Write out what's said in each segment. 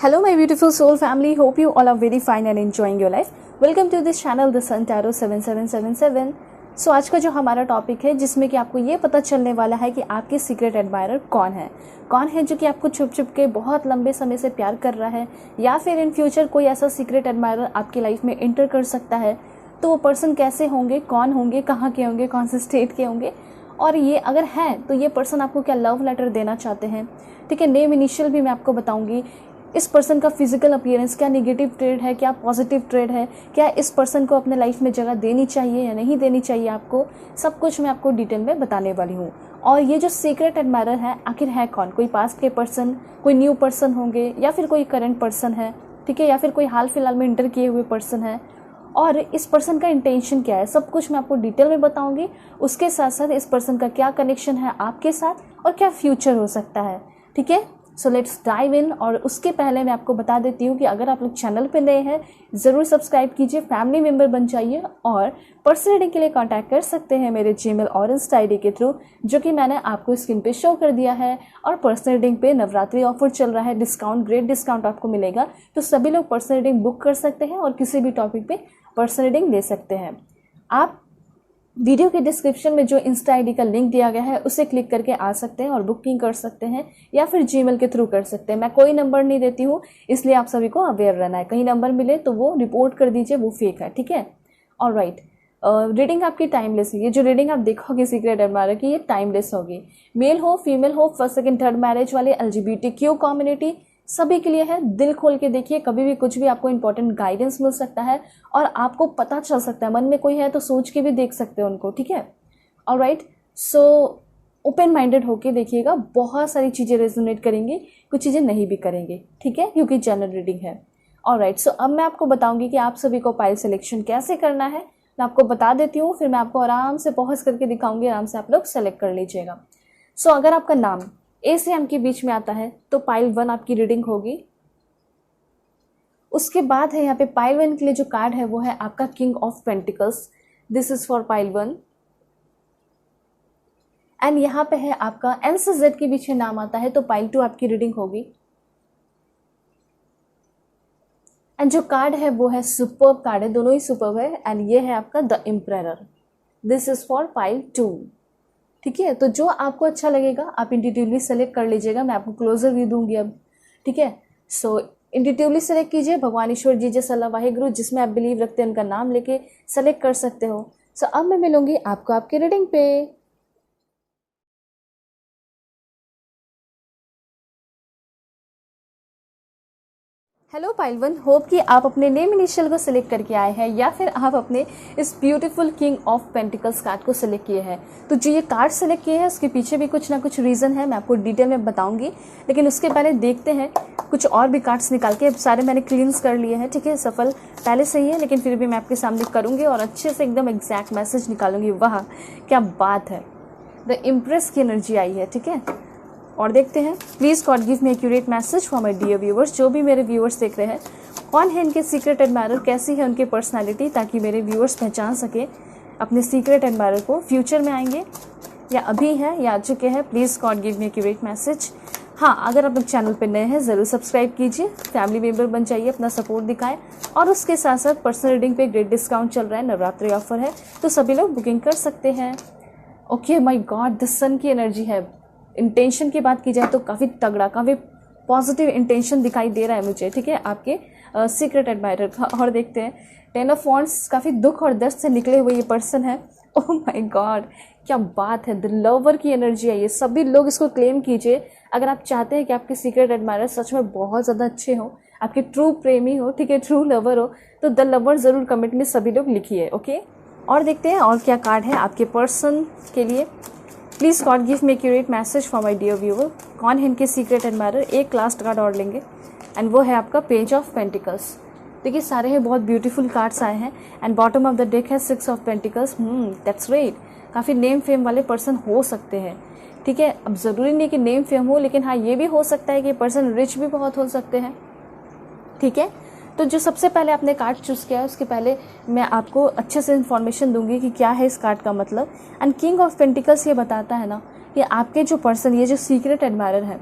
Hello my beautiful soul family, hope you all are very fine and enjoying your life. Welcome to this channel The Sun Tarot 7777. सो आज का जो हमारा topic है जिसमें कि आपको ये पता चलने वाला है कि आपके सीक्रेट एडमायरर कौन है जो कि आपको छुप छुप के बहुत लंबे समय से प्यार कर रहा है, या फिर इन फ्यूचर कोई ऐसा सीक्रेट एडमायरर आपकी लाइफ में एंटर कर सकता है। तो वो पर्सन कैसे होंगे, कौन होंगे, कहाँ के होंगे, कौन से स्टेट के होंगे, और ये अगर है तो ये पर्सन आपको क्या लव लेटर देना चाहते हैं। ठीक है, नेम इनिशियल भी मैं आपको बताऊंगी। इस पर्सन का फिजिकल अपीयरेंस क्या नेगेटिव ट्रेड है, क्या पॉजिटिव ट्रेड है, क्या इस पर्सन को अपने लाइफ में जगह देनी चाहिए या नहीं देनी चाहिए, आपको सब कुछ मैं आपको डिटेल में बताने वाली हूँ। और ये जो सीक्रेट एडमायरर है आखिर है कौन, कोई पास्ट के पर्सन, कोई न्यू पर्सन होंगे, या फिर कोई करंट पर्सन है, ठीक है, या फिर कोई हाल फिलहाल में इंटर किए हुए पर्सन है, और इस पर्सन का इंटेंशन क्या है, सब कुछ मैं आपको डिटेल में बताऊंगी। उसके साथ साथ इस पर्सन का क्या कनेक्शन है आपके साथ और क्या फ्यूचर हो सकता है। ठीक है, सो लेट्स डाइव इन। और उसके पहले मैं आपको बता देती हूँ कि अगर आप लोग चैनल पे नए हैं ज़रूर सब्सक्राइब कीजिए, फैमिली मेम्बर बन जाइए, और पर्सनल रीडिंग के लिए कांटेक्ट कर सकते हैं मेरे जीमेल और इंस्टा आईडी के थ्रू, जो कि मैंने आपको स्क्रीन पे शो कर दिया है। और पर्सनल रीडिंग पे नवरात्रि ऑफर चल रहा है, डिस्काउंट, ग्रेट डिस्काउंट आपको मिलेगा, तो सभी लोग पर्सनल रीडिंग बुक कर सकते हैं और किसी भी टॉपिक पे पर्सनल रीडिंग ले सकते हैं। आप वीडियो के डिस्क्रिप्शन में जो इंस्टा आईडी का लिंक दिया गया है उसे क्लिक करके आ सकते हैं और बुकिंग कर सकते हैं, या फिर जीमेल के थ्रू कर सकते हैं। मैं कोई नंबर नहीं देती हूँ, इसलिए आप सभी को अवेयर रहना है। कहीं नंबर मिले तो वो रिपोर्ट कर दीजिए, वो फेक है। ठीक है, ऑलराइट। रीडिंग आपकी टाइमलेस है। ये जो रीडिंग आप देखोगे सीक्रेट एडमायरर की, ये टाइमलेस होगी। मेल हो, फीमेल हो, फर्स्ट सेकंड थर्ड मैरिज वाले, LGBTQ कम्युनिटी, सभी के लिए है। दिल खोल के देखिए, कभी भी कुछ भी आपको इंपॉर्टेंट गाइडेंस मिल सकता है और आपको पता चल सकता है। मन में कोई है तो सोच के भी देख सकते हो उनको। ठीक है, ऑलराइट। सो ओपन माइंडेड होके देखिएगा, बहुत सारी चीज़ें रेजोनेट करेंगी, कुछ चीज़ें नहीं भी करेंगे। ठीक है, क्योंकि जनरल रीडिंग है। ऑलराइट, सो अब मैं आपको बताऊंगी कि आप सभी को पाइल सिलेक्शन कैसे करना है। मैं आपको बता देती हूँ, फिर मैं आपको आराम से पॉज करके दिखाऊंगी, आराम से आप लोग सेलेक्ट कर लीजिएगा। सो अगर आपका नाम ए से एम के बीच में आता है तो पाइल 1 आपकी रीडिंग होगी। उसके बाद है यहाँ पे पाइल 1 के लिए जो कार्ड है वो है आपका king of pentacles. This is for pile 1। And यहाँ पे है आपका एन से जेड के बीच में नाम आता है तो पाइल 2 आपकी रीडिंग होगी। एंड जो कार्ड है वो है सुपर्ब कार्ड है, दोनों ही सुपर्ब है। एंड ये है आपका the emperor. This is for pile 2। ठीक है, तो जो आपको अच्छा लगेगा आप इंट्यूटिवली सेलेक्ट कर लीजिएगा। मैं आपको क्लोजर व्यू दूंगी अब। ठीक है, सो इंट्यूटिवली सेलेक्ट कीजिए। भगवान ईश्वर जी जय सल्ला वाहिगुरु, जिसमें आप बिलीव रखते हैं उनका नाम लेके सेलेक्ट कर सकते हो। सो अब मैं मिलूंगी आपको आपकी रीडिंग पे। हेलो पाइल 1, होप कि आप अपने नेम इनिशियल को सिलेक्ट करके आए हैं, या फिर आप अपने इस beautiful king of pentacles card को सिलेक्ट किए हैं। तो जो ये कार्ड सिलेक्ट किए हैं उसके पीछे भी कुछ ना कुछ रीज़न है, मैं आपको डिटेल में बताऊंगी। लेकिन उसके पहले देखते हैं कुछ और भी कार्ड्स निकाल के। सारे मैंने क्लींस कर लिए हैं। ठीक है, सफल पहले से ही है, लेकिन फिर भी मैं आपके सामने करूँगी और अच्छे से एकदम एग्जैक्ट मैसेज निकालूंगी। वाह क्या बात है, द इम्प्रेस की एनर्जी आई है। ठीक है, और देखते हैं। Please God give me accurate message for my dear viewers. जो भी मेरे व्यूअर्स देख रहे हैं, कौन है इनके सीक्रेट एडमायरर, कैसी है उनकी पर्सनालिटी, ताकि मेरे व्यूअर्स पहचान सके अपने सीक्रेट एडमायरर को। फ्यूचर में आएंगे या अभी हैं या आ चुके हैं, please God give me accurate message. हाँ, अगर आप लोग चैनल पर नए हैं ज़रूर सब्सक्राइब कीजिए, फैमिली मेम्बर बन जाइए, अपना सपोर्ट दिखाएं। और उसके साथ साथ पर्सनल रीडिंग पे ग्रेट डिस्काउंट चल रहा है, नवरात्रि ऑफर है, तो सभी लोग बुकिंग कर सकते हैं। ओके, माय गॉड, द सन की एनर्जी है। इंटेंशन की बात की जाए तो काफ़ी तगड़ा, काफ़ी पॉजिटिव इंटेंशन दिखाई दे रहा है मुझे। ठीक है, आपके सीक्रेट एडमायरर का। और देखते हैं 10 ऑफ वॉन्ड्स, काफ़ी दुख और दर्द से निकले हुए ये पर्सन है। ओह माय गॉड, क्या बात है, द लवर की एनर्जी है ये। सभी लोग इसको क्लेम कीजिए अगर आप चाहते हैं कि आपके सीक्रेट एडमायरर सच में बहुत ज़्यादा अच्छे हो, आपके ट्रू प्रेमी हो, ठीक है, ट्रू लवर हो, तो द लवर ज़रूर कमेंट में सभी लोग लिखिए। ओके, और देखते हैं और क्या कार्ड है आपके पर्सन के लिए। Please God give me accurate message for my dear viewer. कौन है इनके सीक्रेट एडमायरर। एक लास्ट कार्ड और लेंगे, एंड वो है आपका पेज ऑफ पेंटिकल्स। देखिए सारे हैं बहुत ब्यूटीफुल कार्ड्स आए हैं। And bottom of the deck है 6 ऑफ पेंटिकल्स। That's great. काफ़ी नेम फेम वाले पर्सन हो सकते हैं। ठीक है, अब ज़रूरी नहीं कि नेम फेम हो, लेकिन हाँ ये भी हो सकता है कि पर्सन रिच भी बहुत हो सकते हैं। ठीक है, तो जो सबसे पहले आपने कार्ड चूज़ किया है उसके पहले मैं आपको अच्छे से इन्फॉर्मेशन दूंगी कि क्या है इस कार्ड का मतलब। एंड किंग ऑफ पेंटिकल्स ये बताता है ना कि आपके जो पर्सन, ये जो सीक्रेट एडमायरर है,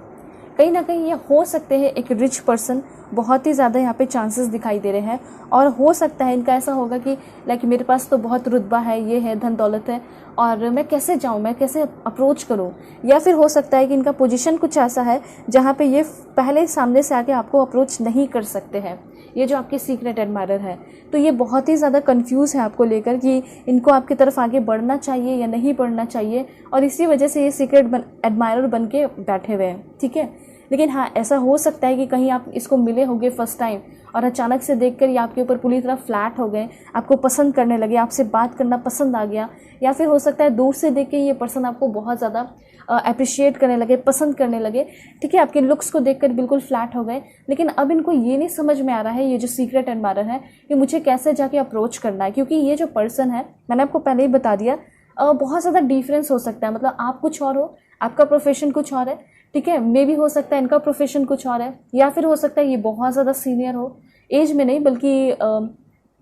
कहीं ना कहीं ये हो सकते हैं एक रिच पर्सन, बहुत ही ज़्यादा यहाँ पे चांसेस दिखाई दे रहे हैं। और हो सकता है इनका ऐसा होगा कि लाइक मेरे पास तो बहुत रुतबा है, ये है, धन दौलत है, और मैं कैसे जाऊँ, मैं कैसे अप्रोच करूँ। या फिर हो सकता है कि इनका पोजीशन कुछ ऐसा है जहाँ पे ये पहले सामने से आके आपको अप्रोच नहीं कर सकते हैं, ये जो आपके सीक्रेट एडमायरर है। तो ये बहुत ही ज़्यादा कंफ्यूज है आपको लेकर कि इनको आपकी तरफ आगे बढ़ना चाहिए या नहीं बढ़ना चाहिए, और इसी वजह से ये सीक्रेट एडमायरर बन के बैठे हुए हैं, ठीक है। लेकिन हाँ, ऐसा हो सकता है कि कहीं आप इसको मिले होंगे फर्स्ट टाइम और अचानक से देखकर ये आपके ऊपर पूरी तरह फ्लैट हो गए, आपको पसंद करने लगे, आपसे बात करना पसंद आ गया। या फिर हो सकता है दूर से देख के ये पर्सन आपको बहुत ज़्यादा अप्रिशिएट करने लगे, पसंद करने लगे, ठीक है, आपके लुक्स को देखकर बिल्कुल फ्लैट हो गए। लेकिन अब इनको ये नहीं समझ में आ रहा है, ये जो सीक्रेट एडमायरर है, कि मुझे कैसे जाके अप्रोच करना है। क्योंकि ये जो पर्सन है, मैंने आपको पहले ही बता दिया, बहुत ज़्यादा डिफरेंस हो सकता है। मतलब आप कुछ और हो, आपका प्रोफेशन कुछ और है, ठीक है, मे भी हो सकता है इनका प्रोफेशन कुछ और है। या फिर हो सकता है ये बहुत ज़्यादा सीनियर हो, एज में नहीं बल्कि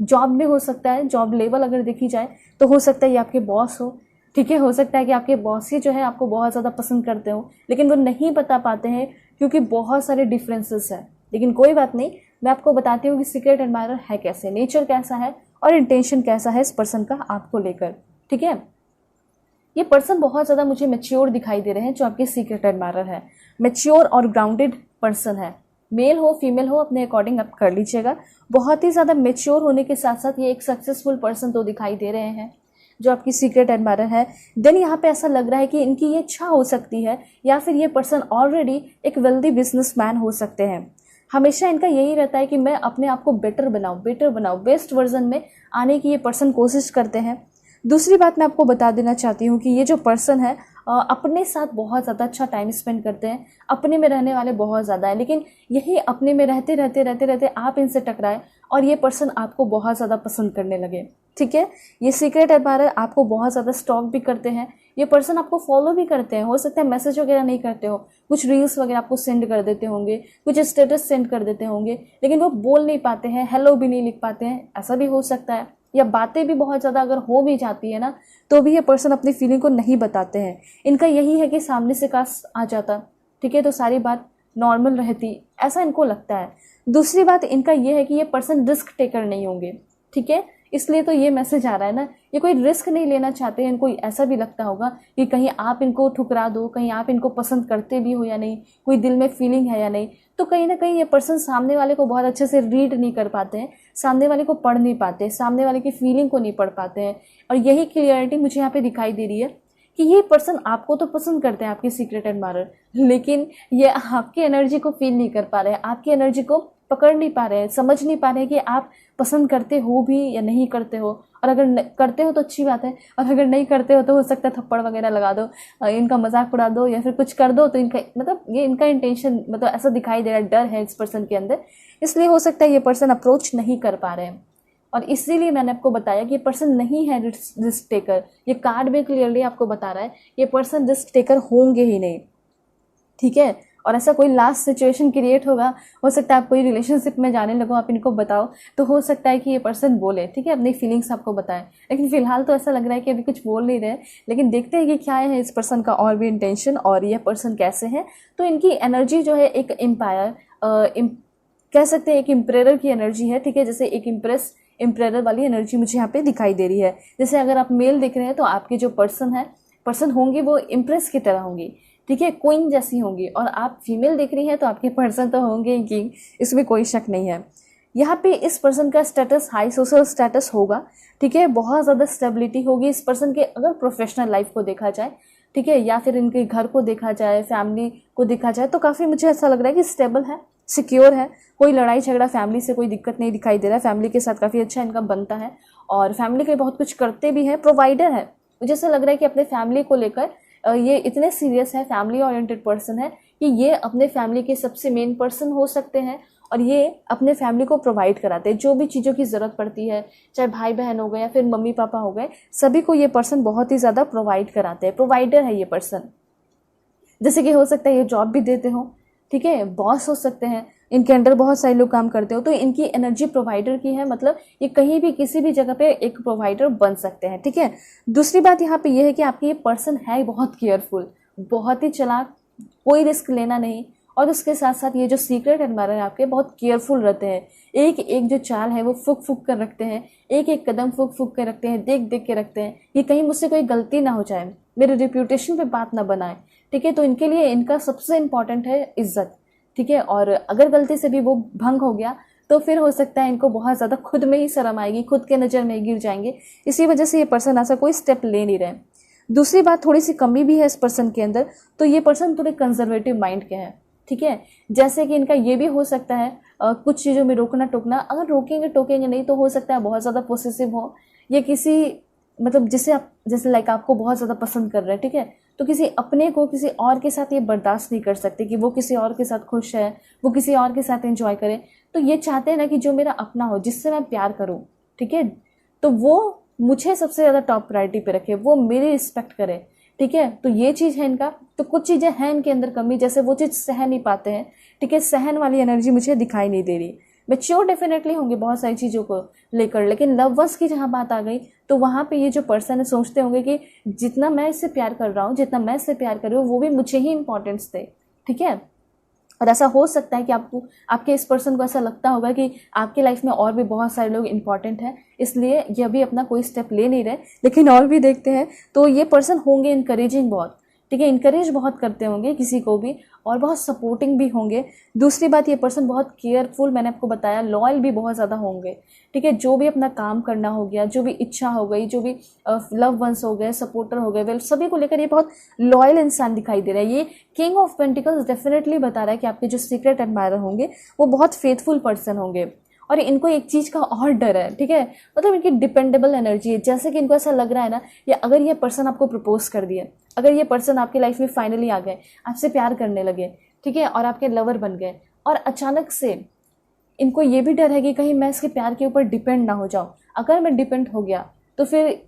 जॉब में हो सकता है, जॉब लेवल अगर देखी जाए तो हो सकता है ये आपके बॉस हो, ठीक है। हो सकता है कि आपके बॉस ही जो है आपको बहुत ज़्यादा पसंद करते हो, लेकिन वो नहीं बता पाते हैं क्योंकि बहुत सारे डिफरेंसेस हैं। लेकिन कोई बात नहीं, मैं आपको बताती हूँ कि सीक्रेट एडमायरर है कैसे, नेचर कैसा है और इंटेंशन कैसा है इस पर्सन का आपको लेकर, ठीक है। ये पर्सन बहुत ज़्यादा मुझे मैच्योर दिखाई दे रहे हैं, जो आपके सीक्रेट एडमायरर है। मैच्योर और ग्राउंडेड पर्सन है, मेल हो फीमेल हो अपने अकॉर्डिंग आप कर लीजिएगा। बहुत ही ज़्यादा मैच्योर होने के साथ साथ ये एक सक्सेसफुल पर्सन तो दिखाई दे रहे हैं, जो आपकी सीक्रेट एडमायरर है। देन यहाँ पे ऐसा लग रहा है कि इनकी ये इच्छा हो सकती है, या फिर ये पर्सन ऑलरेडी एक वेल्दी बिजनेसमैन हो सकते हैं। हमेशा इनका यही रहता है कि मैं अपने आप को बेटर बनाऊँ, बेस्ट वर्जन में आने की ये पर्सन कोशिश करते हैं। दूसरी बात मैं आपको बता देना चाहती हूँ कि ये जो पर्सन है अपने साथ बहुत ज़्यादा अच्छा टाइम स्पेंड करते हैं, अपने में रहने वाले बहुत ज़्यादा है। लेकिन यही अपने में रहते आप इनसे टकराए और ये पर्सन आपको बहुत ज़्यादा पसंद करने लगे, ठीक है। ये सीक्रेट एडमायरर आपको बहुत ज़्यादा स्टॉक भी करते हैं, ये पर्सन आपको फॉलो भी करते हैं। हो सकता है मैसेज वगैरह नहीं करते हो, कुछ रील्स वगैरह आपको सेंड कर देते होंगे, कुछ स्टेटस सेंड कर देते होंगे, लेकिन वो बोल नहीं पाते हैं, हेलो भी नहीं लिख पाते हैं, ऐसा भी हो सकता है। या बातें भी बहुत ज़्यादा अगर हो भी जाती है ना, तो भी ये पर्सन अपनी फीलिंग को नहीं बताते हैं। इनका यही है कि सामने से काश आ जाता, ठीक है, तो सारी बात नॉर्मल रहती, ऐसा इनको लगता है। दूसरी बात इनका ये है कि ये पर्सन रिस्क टेकर नहीं होंगे, ठीक है, इसलिए तो ये मैसेज आ रहा है ना, ये कोई रिस्क नहीं लेना चाहते हैं। इनको ऐसा भी लगता होगा कि कहीं आप इनको ठुकरा दो, कहीं आप इनको पसंद करते भी हो या नहीं, कोई दिल में फीलिंग है या नहीं। तो कहीं ना कहीं ये पर्सन सामने वाले को बहुत अच्छे से रीड नहीं कर पाते हैं, सामने वाले को पढ़ नहीं पाते, सामने वाले की फीलिंग को नहीं पढ़ पाते हैं। और यही क्लियरिटी मुझे यहाँ पे दिखाई दे रही है कि ये पर्सन आपको तो पसंद करते हैं, आपके सीक्रेट एडमायरर, लेकिन ये आपकी एनर्जी को फील नहीं कर पा रहे हैं, आपकी एनर्जी को पकड़ नहीं पा रहे हैं, समझ नहीं पा रहे हैं कि आप पसंद करते हो भी या नहीं करते हो। और अगर करते हो तो अच्छी बात है, और अगर नहीं करते हो तो हो सकता है थप्पड़ वगैरह लगा दो, इनका मजाक उड़ा दो या फिर कुछ कर दो। तो इनका मतलब ये इनका इंटेंशन मतलब ऐसा दिखाई दे रहा है, डर है इस पर्सन के अंदर, इसलिए हो सकता है ये पर्सन अप्रोच नहीं कर पा रहे हैं। और इसीलिए मैंने आपको बताया कि ये पर्सन नहीं है रिस्क टेकर। ये कार्ड में क्लियरली आपको बता रहा है ये पर्सन रिस्क टेकर होंगे ही नहीं, ठीक है। और ऐसा कोई लास्ट सिचुएशन क्रिएट होगा, हो सकता है आप कोई रिलेशनशिप में जाने लगो, आप इनको बताओ तो हो सकता है कि ये पर्सन बोले, ठीक है, अपनी फीलिंग्स आपको बताएं। लेकिन फिलहाल तो ऐसा लग रहा है कि अभी कुछ बोल नहीं रहे, लेकिन देखते हैं कि क्या है इस पर्सन का और भी इंटेंशन और यह पर्सन कैसे है। तो इनकी एनर्जी जो है एक एम्पायर कह सकते हैं, एक इम्प्रेरर की एनर्जी है, ठीक है, जैसे एक इम्प्रेरर वाली एनर्जी मुझे यहाँ पे दिखाई दे रही है। जैसे अगर आप मेल देख रहे हैं तो आपके जो पर्सन होंगे वो इम्प्रेस की तरह होंगी, ठीक है, क्वीन जैसी होंगी। और आप फीमेल देख रही हैं तो आपके पर्सन तो होंगे ही किंग, इसमें कोई शक नहीं है। यहाँ पे इस पर्सन का स्टेटस हाई सोशल स्टेटस होगा, ठीक है, बहुत ज़्यादा स्टेबिलिटी होगी इस पर्सन के अगर प्रोफेशनल लाइफ को देखा जाए, ठीक है, या फिर इनके घर को देखा जाए, फैमिली को देखा जाए, तो काफ़ी मुझे ऐसा लग रहा है कि स्टेबल है, सिक्योर है, कोई लड़ाई झगड़ा फैमिली से कोई दिक्कत नहीं दिखाई दे रहा है। फैमिली के साथ काफ़ी अच्छा इनका बनता है और फैमिली के लिए बहुत कुछ करते भी हैं, प्रोवाइडर है। मुझे ऐसा लग रहा है कि अपने फैमिली को लेकर ये इतने सीरियस है, फैमिली ओरिएंटेड पर्सन है कि ये अपने फैमिली के सबसे मेन पर्सन हो सकते हैं और ये अपने फैमिली को प्रोवाइड कराते हैं। जो भी चीज़ों की ज़रूरत पड़ती है, चाहे भाई बहन हो गए या फिर मम्मी पापा हो गए, सभी को ये पर्सन बहुत ही ज़्यादा प्रोवाइड कराते हैं, प्रोवाइडर है ये पर्सन। जैसे कि हो सकता है ये जॉब भी देते हो, ठीक है, बॉस हो सकते हैं, इनके अंडर बहुत सारे लोग काम करते हो, तो इनकी एनर्जी प्रोवाइडर की है, मतलब ये कहीं भी किसी भी जगह पे एक प्रोवाइडर बन सकते हैं, ठीक है। दूसरी बात यहाँ पे ये है कि आपकी ये पर्सन है बहुत केयरफुल, बहुत ही चालाक, कोई रिस्क लेना नहीं और उसके साथ साथ ये जो सीक्रेट एडमायरर है आपके बहुत केयरफुल रहते हैं, एक एक जो चाल है वो फूक फूक कर रखते हैं, एक एक कदम फूक फूक कर रखते हैं, देख देख के रखते हैं कि कहीं मुझसे कोई गलती ना हो जाए, मेरे रिप्यूटेशन पे बात ना बनाए। ठीक है, तो इनके लिए इनका सबसे इम्पॉर्टेंट है इज्जत। ठीक है, और अगर गलती से भी वो भंग हो गया तो फिर हो सकता है इनको बहुत ज़्यादा खुद में ही शर्म आएगी, खुद के नज़र में गिर जाएंगे। इसी वजह से ये पर्सन ऐसा कोई स्टेप ले नहीं रहे। दूसरी बात, थोड़ी सी कमी भी है इस पर्सन के अंदर, तो ये पर्सन थोड़े कंजर्वेटिव माइंड के हैं। ठीक है, जैसे कि इनका ये भी हो सकता है कुछ चीज़ों में रोकना टोकना, अगर रोकेंगे टोकेंगे नहीं तो हो सकता है बहुत ज़्यादा पोसेसिव हो, या किसी मतलब जिसे आप जैसे लाइक आपको बहुत ज़्यादा पसंद कर रहे हैं। ठीक है, तो किसी अपने को किसी और के साथ ये बर्दाश्त नहीं कर सकते कि वो किसी और के साथ खुश है, वो किसी और के साथ एंजॉय करे। तो ये चाहते हैं ना कि जो मेरा अपना हो, जिससे मैं प्यार करूँ, ठीक है, तो वो मुझे सबसे ज़्यादा टॉप प्रायोरिटी पे रखे, वो मेरी रिस्पेक्ट करे। ठीक है, तो ये चीज़ है इनका। तो कुछ चीज़ें हैं इनके अंदर कमी, जैसे वो चीज़ सह नहीं पाते हैं। ठीक है, सहन वाली एनर्जी मुझे दिखाई नहीं दे रही। मैच्योर डेफिनेटली होंगे बहुत सारी चीज़ों को लेकर, लेकिन लव वंस की जहाँ बात आ गई तो वहाँ पे ये जो पर्सन है सोचते होंगे कि जितना मैं इससे प्यार कर रहा हूँ, जितना मैं इससे प्यार कर रही हूँ, वो भी मुझे ही इंपॉर्टेंस दे। ठीक है, और ऐसा हो सकता है कि आपको आपके इस पर्सन को ऐसा लगता होगा कि आपके लाइफ में और भी बहुत सारे लोग इंपॉर्टेंट हैं, इसलिए ये अभी अपना कोई स्टेप ले नहीं रहे। लेकिन और भी देखते हैं, तो ये पर्सन होंगे इनकरेजिंग बहुत। ठीक है, इनकरेज बहुत करते होंगे किसी को भी, और बहुत सपोर्टिंग भी होंगे। दूसरी बात, ये पर्सन बहुत केयरफुल, मैंने आपको बताया, लॉयल भी बहुत ज़्यादा होंगे। ठीक है, जो भी अपना काम करना हो गया, जो भी इच्छा हो गई, जो भी लव वंस हो गए, सपोर्टर हो गए, वेल सभी को लेकर ये बहुत लॉयल इंसान दिखाई दे रहा है। ये किंग ऑफ पेंटिकल्स डेफिनेटली बता रहा है कि आपके जो सीक्रेट एडमायरर होंगे वो बहुत फेथफुल पर्सन होंगे, और इनको एक चीज़ का और डर है। ठीक है, मतलब इनकी डिपेंडेबल एनर्जी है, जैसे कि इनको ऐसा लग रहा है ना, या अगर ये पर्सन आपको प्रपोज कर दिए, अगर ये पर्सन आपकी लाइफ में फाइनली आ गए, आपसे प्यार करने लगे, ठीक है, और आपके लवर बन गए, और अचानक से इनको ये भी डर है कि कहीं मैं इसके प्यार के ऊपर डिपेंड ना हो जाऊँ। अगर मैं डिपेंड हो गया तो फिर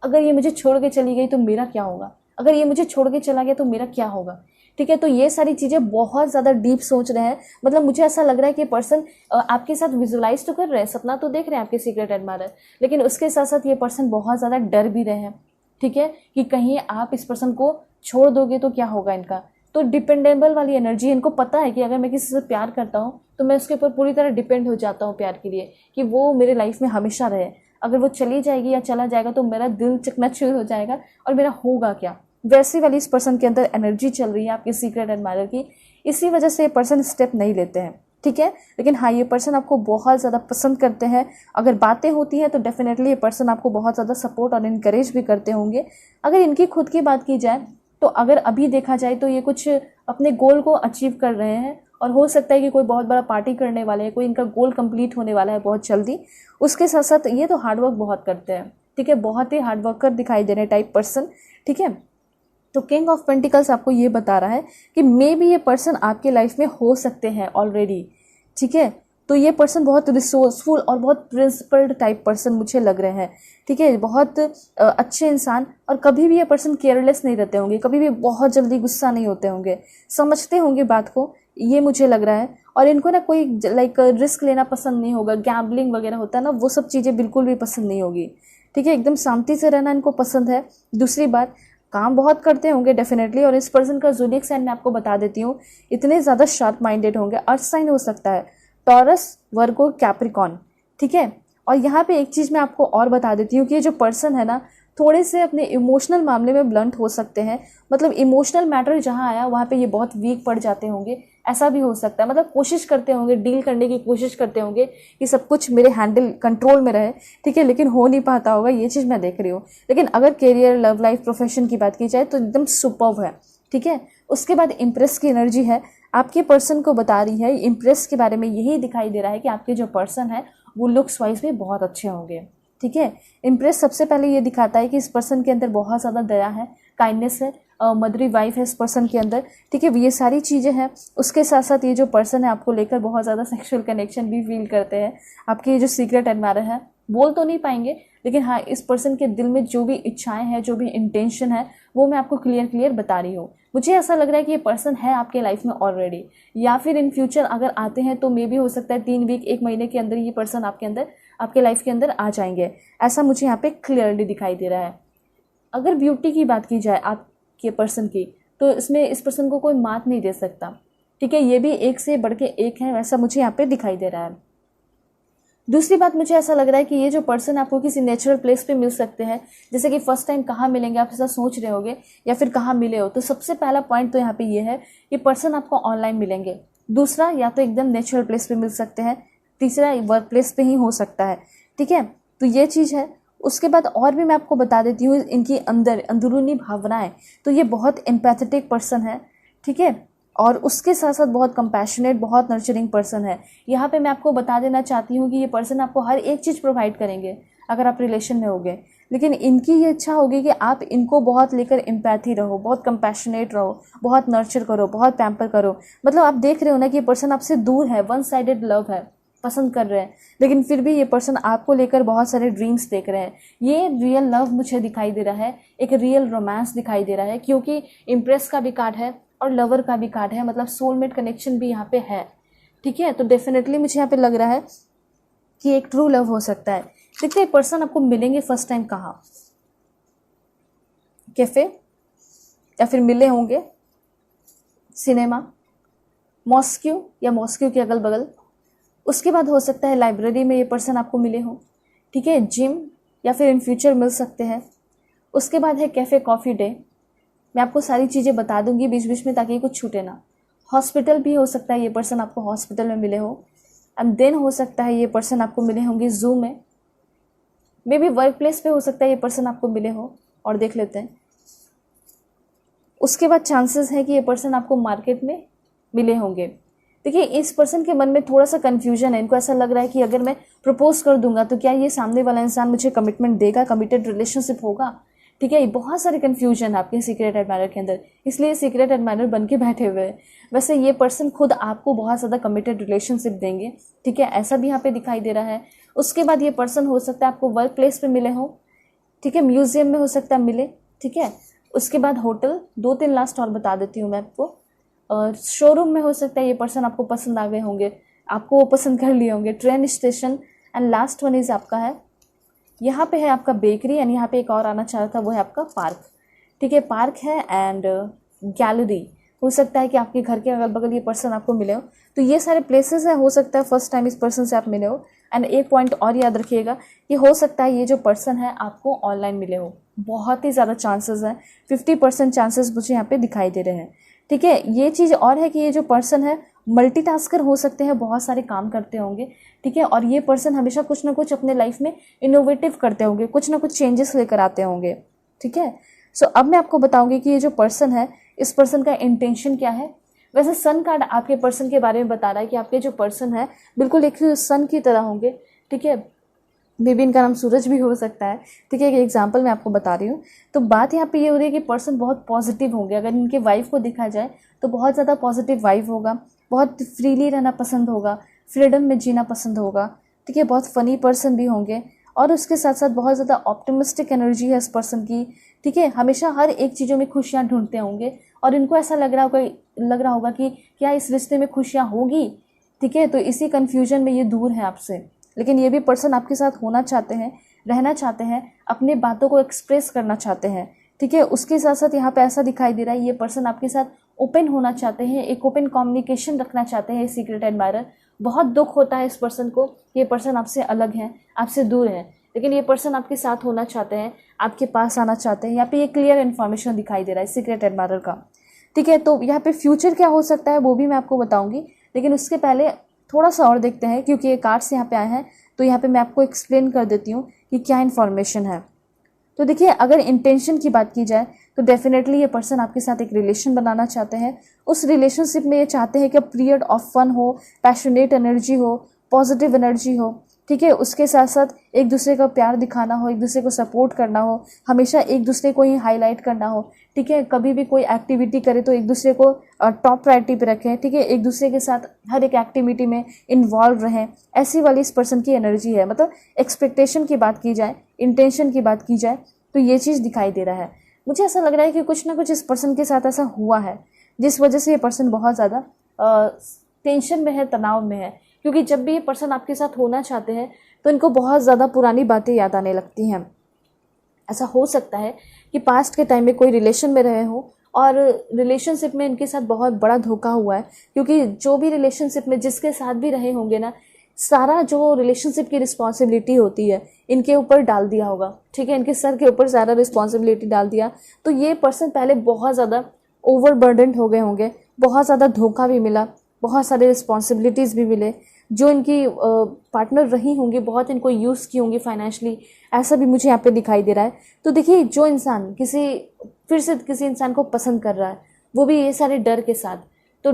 अगर ये मुझे छोड़ के चली गई तो मेरा क्या होगा, अगर ये मुझे छोड़ के चला गया तो मेरा क्या होगा। ठीक है, तो ये सारी चीज़ें बहुत ज़्यादा डीप सोच रहे हैं। मतलब मुझे ऐसा लग रहा है कि पर्सन आपके साथ विजुलाइज तो कर रहे हैं, सपना तो देख रहे हैं आपके सीक्रेट एडमायरर, लेकिन उसके साथ साथ ये पर्सन बहुत ज़्यादा डर भी रहे हैं। ठीक है, कि कहीं आप इस पर्सन को छोड़ दोगे तो क्या होगा इनका। तो डिपेंडेबल वाली एनर्जी, इनको पता है कि अगर मैं किसी से प्यार करता हूँ तो मैं उसके ऊपर पूरी तरह डिपेंड हो जाता हूँ प्यार के लिए, कि वो मेरे लाइफ में हमेशा रहे। अगर वो चली जाएगी या चला जाएगा तो मेरा दिल चकनाचूर हो जाएगा और मेरा होगा क्या। वैसी वाली इस पर्सन के अंदर एनर्जी चल रही है आपके सीक्रेट एडमायरर की। इसी वजह से ये पर्सन स्टेप नहीं लेते हैं। ठीक है, लेकिन हाँ, ये पर्सन आपको बहुत ज़्यादा पसंद करते हैं। अगर बातें होती हैं तो डेफिनेटली ये पर्सन आपको बहुत ज़्यादा सपोर्ट और इनकरेज भी करते होंगे। अगर इनकी खुद की बात की जाए तो अगर अभी देखा जाए तो ये कुछ अपने गोल को अचीव कर रहे हैं, और हो सकता है कि कोई बहुत बड़ा पार्टी करने वाले हैं, कोई इनका गोल कंप्लीट होने वाला है बहुत जल्दी। उसके साथ साथ ये तो हार्डवर्क बहुत करते हैं। ठीक है, बहुत ही हार्डवर्कर दिखाई दे रहे टाइप पर्सन। ठीक है, तो किंग ऑफ पेंटिकल्स आपको ये बता रहा है कि मे बी ये पर्सन आपके लाइफ में हो सकते हैं ऑलरेडी। ठीक है, तो ये पर्सन बहुत रिसोर्सफुल और बहुत प्रिंसिपल्ड टाइप पर्सन मुझे लग रहे हैं। ठीक है, बहुत अच्छे इंसान, और कभी भी ये पर्सन केयरलेस नहीं रहते होंगे, कभी भी बहुत जल्दी गुस्सा नहीं होते होंगे, समझते होंगे बात को, ये मुझे लग रहा है। और इनको ना कोई लाइक रिस्क लेना पसंद नहीं होगा, गैम्बलिंग वगैरह होता है ना, वो सब चीज़ें बिल्कुल भी पसंद नहीं होगी। ठीक है, एकदम शांति से रहना इनको पसंद है। दूसरी बात, काम बहुत करते होंगे डेफिनेटली, और इस पर्सन का ज़ोडिएक साइन मैं आपको बता देती हूँ, इतने ज़्यादा शार्प माइंडेड होंगे। अर्थ साइन हो सकता है टॉरस, वर्गो, कैप्रिकॉन। ठीक है, और यहाँ पे एक चीज़ मैं आपको और बता देती हूँ कि ये जो पर्सन है ना, थोड़े से अपने इमोशनल मामले में ब्लंट हो सकते हैं। मतलब इमोशनल मैटर जहाँ आया वहाँ पे ये बहुत वीक पड़ जाते होंगे, ऐसा भी हो सकता है। मतलब कोशिश करते होंगे, डील करने की कोशिश करते होंगे कि सब कुछ मेरे हैंडल कंट्रोल में रहे। ठीक है, लेकिन हो नहीं पाता होगा, ये चीज़ मैं देख रही हूँ। लेकिन अगर करियर, लव लाइफ, प्रोफेशन की बात की जाए तो एकदम सुपर्ब है। ठीक है, उसके बाद इम्प्रेस की एनर्जी है, आपके पर्सन को बता रही है। इम्प्रेस के बारे में यही दिखाई दे रहा है कि आपके जो पर्सन है वो लुक्स वाइज भी बहुत अच्छे होंगे। ठीक है, इम्प्रेस सबसे पहले ये दिखाता है कि इस पर्सन के अंदर बहुत ज़्यादा दया है, काइंडनेस है, मदरी वाइफ है इस पर्सन के अंदर। ठीक है, ये सारी चीज़ें हैं। उसके साथ साथ ये जो पर्सन है आपको लेकर बहुत ज़्यादा सेक्सुअल कनेक्शन भी फील करते हैं। आपके ये जो सीक्रेट एडमायरर है, बोल तो नहीं पाएंगे, लेकिन हाँ, इस पर्सन के दिल में जो भी इच्छाएं हैं, जो भी इंटेंशन है, वो मैं आपको क्लियर बता रही हूँ। मुझे ऐसा लग रहा है कि ये पर्सन है आपके लाइफ में ऑलरेडी, या फिर इन फ्यूचर अगर आते हैं तो मे भी हो सकता है 3 वीक, 1 महीने के अंदर ये पर्सन आपके लाइफ के अंदर आ जाएंगे। ऐसा मुझे यहाँ पे क्लियरली दिखाई दे रहा है। अगर ब्यूटी की बात की जाए आपके पर्सन की, तो इसमें इस पर्सन को कोई मात नहीं दे सकता। ठीक है, ये भी एक से बढ़ के एक है, वैसा मुझे यहाँ पे दिखाई दे रहा है। दूसरी बात, मुझे ऐसा लग रहा है कि ये जो पर्सन आपको किसी नेचुरल प्लेस पे मिल सकते हैं, जैसे कि फर्स्ट टाइम कहाँ मिलेंगे आप ऐसा सोच रहे होगे, या फिर कहाँ मिले हो, तो सबसे पहला पॉइंट तो यहाँ पे ये है कि पर्सन आपको ऑनलाइन मिलेंगे। दूसरा, या तो एकदम नेचुरल प्लेस पे मिल सकते हैं। तीसरा, वर्क प्लेस पे ही हो सकता है। ठीक है, तो ये चीज़ है। उसके बाद और भी मैं आपको बता देती हूँ इनकी अंदरूनी भावनाएं। तो ये बहुत एम्पैथेटिक पर्सन है, ठीक है, और उसके साथ साथ बहुत कंपैशनेट, बहुत नर्चरिंग पर्सन है। यहाँ पे मैं आपको बता देना चाहती हूँ कि ये पर्सन आपको हर एक चीज़ प्रोवाइड करेंगे अगर आप रिलेशन में होगे, लेकिन इनकी ये इच्छा होगी कि आप इनको बहुत लेकर एम्पैथी रहो, बहुत कंपैशनेट रहो, बहुत नर्चर करो, बहुत पैम्पर करो। मतलब आप देख रहे हो ना कि ये पर्सन आपसे दूर है, वन साइडेड लव है, पसंद कर रहे हैं, लेकिन फिर भी ये पर्सन आपको लेकर बहुत सारे ड्रीम्स देख रहे हैं। ये रियल लव मुझे दिखाई दे रहा है, एक रियल रोमांस दिखाई दे रहा है, क्योंकि इम्प्रेस का भी कार्ड है और लवर का भी कार्ड है, मतलब सोलमेट कनेक्शन भी यहाँ पे है। ठीक है, तो डेफिनेटली मुझे यहाँ पे लग रहा है कि एक ट्रू लव हो सकता है। देखिए पर्सन आपको मिलेंगे फर्स्ट टाइम कहाँ, कैफे, या फिर मिले होंगे सिनेमा, मॉस्क्यू या मॉस्क्यू के अगल बगल। उसके बाद हो सकता है लाइब्रेरी में ये पर्सन आपको मिले हों, ठीक है, जिम, या फिर इन फ्यूचर मिल सकते हैं। उसके बाद है कैफ़े कॉफ़ी डे। मैं आपको सारी चीज़ें बता दूंगी बीच बीच में ताकि कुछ छूटे ना। हॉस्पिटल भी हो सकता है ये पर्सन आपको हॉस्पिटल में मिले हो। एंड देन हो सकता है ये पर्सन आपको मिले होंगे जू में, मे बी वर्क प्लेस पे हो सकता है ये पर्सन आपको मिले हो, और देख लेते हैं। उसके बाद चांसेस है कि ये पर्सन आपको मार्केट में मिले होंगे। देखिए इस पर्सन के मन में थोड़ा सा कन्फ्यूजन है, इनको ऐसा लग रहा है कि अगर मैं प्रपोज कर दूंगा तो क्या ये सामने वाला इंसान मुझे कमिटमेंट देगा, कमिटेड रिलेशनशिप होगा। ठीक है, बहुत सारे कन्फ्यूजन है आपके सीक्रेट एडमायरर के अंदर, इसलिए सीक्रेट एडमायरर बन के बैठे हुए हैं। वैसे ये पर्सन खुद आपको बहुत ज़्यादा कमिटेड रिलेशनशिप देंगे, ठीक है, ऐसा भी यहाँ पे दिखाई दे रहा है। उसके बाद ये पर्सन हो सकता है आपको वर्क प्लेस पे मिले हो, ठीक है, म्यूजियम में हो सकता है मिले, ठीक है। उसके बाद होटल, 2-3 लास्ट और बता देती हूँ मैं आपको। और शोरूम में हो सकता है ये पर्सन आपको पसंद आ गए होंगे, आपको वो पसंद कर लिए होंगे। Train station, and last one is आपका है, यहाँ पे है आपका बेकरी, एंड यहाँ पे एक और आना चाह रहा था, वो है आपका पार्क। ठीक है, पार्क है एंड गैलरी। हो सकता है कि आपके घर के अगल बगल ये पर्सन आपको मिले हो। तो ये सारे प्लेसेस है, हो सकता है फर्स्ट टाइम इस पर्सन से आप मिले हो। एंड एक पॉइंट और याद रखिएगा कि हो सकता है ये जो पर्सन है आपको ऑनलाइन मिले हो। बहुत ही ज़्यादा चांसेस हैं, 50% चांसेस मुझे यहाँ पे दिखाई दे रहे हैं। ठीक है, ये चीज़ और है कि ये जो पर्सन है मल्टीटास्कर हो सकते हैं, बहुत सारे काम करते होंगे। ठीक है, और ये पर्सन हमेशा कुछ ना कुछ अपने लाइफ में इनोवेटिव करते होंगे, कुछ ना कुछ चेंजेस लेकर आते होंगे। ठीक है, सो अब मैं आपको बताऊंगी कि ये जो पर्सन है, इस पर्सन का इंटेंशन क्या है। वैसे सन कार्ड आपके पर्सन के बारे में बता रहा है कि आपके जो पर्सन है बिल्कुल एक सन की तरह होंगे। ठीक है, मे बी इनका नाम सूरज भी हो सकता है। ठीक है, एक एग्जांपल मैं आपको बता रही हूँ। तो बात यहाँ पे ये हो रही है कि पर्सन बहुत पॉजिटिव होंगे। अगर इनके वाइफ को देखा जाए तो बहुत ज़्यादा पॉजिटिव वाइफ होगा, बहुत फ्रीली रहना पसंद होगा, फ्रीडम में जीना पसंद होगा। ठीक है, बहुत फनी पर्सन भी होंगे, और उसके साथ साथ बहुत ज़्यादा ऑप्टिमिस्टिक एनर्जी है इस पर्सन की। ठीक है, हमेशा हर एक चीज़ों में खुशियाँ ढूंढते होंगे, और इनको ऐसा लग रहा होगा कि क्या इस रिश्ते में खुशियाँ होगी। ठीक है, तो इसी कन्फ्यूजन में ये दूर है आपसे, लेकिन ये भी पर्सन आपके साथ होना चाहते हैं, रहना चाहते हैं, अपने बातों को एक्सप्रेस करना चाहते हैं। ठीक है, उसके साथ साथ यहाँ पे ऐसा दिखाई दे रहा है ये पर्सन आपके साथ ओपन होना चाहते हैं, एक ओपन कम्युनिकेशन रखना चाहते हैं। सीक्रेट एडमायरर, बहुत दुख होता है इस पर्सन को, ये पर्सन आपसे अलग है, आपसे दूर है, लेकिन ये पर्सन आपके साथ होना चाहते हैं, आपके पास आना चाहते हैं। यहाँ पे ये क्लियर इन्फॉर्मेशन दिखाई दे रहा है सीक्रेट एडमायरर का। ठीक है, तो यहाँ पे फ्यूचर क्या हो सकता है वो भी मैं आपको बताऊंगी, लेकिन उसके पहले थोड़ा सा और देखते हैं, क्योंकि ये कार्ड्स यहाँ पे आए हैं, तो यहाँ पे मैं आपको एक्सप्लेन कर देती हूँ कि क्या इन्फॉर्मेशन है। तो देखिए, अगर इंटेंशन की बात की जाए तो डेफिनेटली ये पर्सन आपके साथ एक रिलेशन बनाना चाहते हैं। उस रिलेशनशिप में ये चाहते हैं कि पीरियड ऑफ फन हो, पैशनेट एनर्जी हो, पॉजिटिव एनर्जी हो। ठीक है, उसके साथ साथ एक दूसरे का प्यार दिखाना हो, एक दूसरे को सपोर्ट करना हो, हमेशा एक दूसरे को ही हाईलाइट करना हो। ठीक है, कभी भी कोई एक्टिविटी करे तो एक दूसरे को टॉप प्रायोरिटी पे रखें। ठीक है, एक दूसरे के साथ हर एक एक्टिविटी में इन्वॉल्व रहें, ऐसी वाली इस पर्सन की एनर्जी है। मतलब एक्सपेक्टेशन की बात की जाए, इंटेंशन की बात की जाए, तो ये चीज़ दिखाई दे रहा है। मुझे ऐसा लग रहा है कि कुछ ना कुछ इस पर्सन के साथ ऐसा हुआ है जिस वजह से ये पर्सन बहुत ज़्यादा टेंशन में है, तनाव में है, क्योंकि जब भी ये पर्सन आपके साथ होना चाहते हैं तो इनको बहुत ज़्यादा पुरानी बातें याद आने लगती हैं। ऐसा हो सकता है कि पास्ट के टाइम में कोई रिलेशन में रहे हो और रिलेशनशिप में इनके साथ बहुत बड़ा धोखा हुआ है, क्योंकि जो भी रिलेशनशिप में जिसके साथ भी रहे होंगे ना, सारा जो रिलेशनशिप की रिस्पॉन्सिबिलिटी होती है इनके ऊपर डाल दिया होगा। ठीक है, इनके सर के ऊपर सारा रिस्पॉन्सिबिलिटी डाल दिया, तो ये पर्सन पहले बहुत ज़्यादा ओवरबर्डन्ड हो गए होंगे, बहुत ज़्यादा धोखा भी मिला, बहुत सारे रिस्पॉन्सिबिलिटीज़ भी मिले, जो इनकी पार्टनर रही होंगी बहुत इनको यूज़ की होंगी फाइनेंशियली, ऐसा भी मुझे यहाँ पे दिखाई दे रहा है। तो देखिए, जो इंसान फिर से किसी इंसान को पसंद कर रहा है, वो भी ये सारे डर के साथ, तो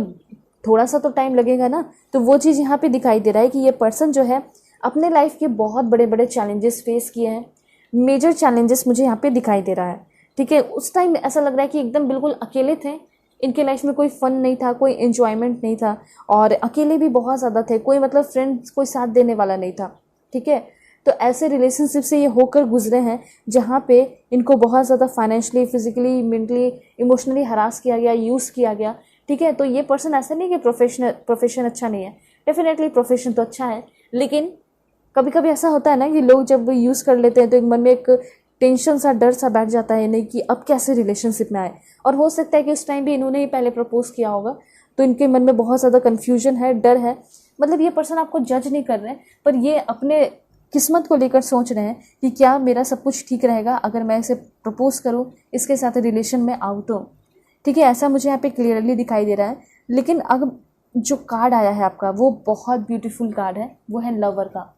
थोड़ा सा तो टाइम लगेगा ना। तो वो चीज़ यहाँ पे दिखाई दे रहा है कि ये पर्सन जो है अपने लाइफ के बहुत बड़े बड़े चैलेंजेस फेस किए हैं, मेजर चैलेंजेस मुझे यहाँ पे दिखाई दे रहा है। ठीक है, उस टाइम ऐसा लग रहा है कि एकदम बिल्कुल अकेले थे, इनके लाइफ में कोई फन नहीं था, कोई एंजॉयमेंट नहीं था, और अकेले भी बहुत ज़्यादा थे, कोई मतलब फ्रेंड्स कोई साथ देने वाला नहीं था। ठीक है, तो ऐसे रिलेशनशिप से ये होकर गुजरे हैं जहाँ पे इनको बहुत ज़्यादा financially, physically, mentally, emotionally harass किया गया, यूज़ किया गया। ठीक है, तो ये पर्सन ऐसा नहीं कि प्रोफेशन अच्छा नहीं है, डेफिनेटली प्रोफेशन तो अच्छा है, लेकिन कभी कभी ऐसा होता है ना कि लोग जब यूज़ कर लेते हैं तो एक मन में एक टेंशन सा, डर सा बैठ जाता है, नहीं कि अब कैसे रिलेशनशिप में आए। और हो सकता है कि उस टाइम भी इन्होंने ही पहले प्रपोज किया होगा, तो इनके मन में बहुत ज़्यादा कन्फ्यूजन है, डर है। मतलब ये पर्सन आपको जज नहीं कर रहे हैं, पर ये अपने किस्मत को लेकर सोच रहे हैं कि क्या मेरा सब कुछ ठीक रहेगा अगर मैं इसे प्रपोज करूं, इसके साथ रिलेशन में आऊँ तो। ठीक है, ऐसा मुझे यहाँ पे क्लियरली दिखाई दे रहा है। लेकिन अब जो कार्ड आया है आपका, वो बहुत ब्यूटीफुल कार्ड है, वो है लवर का।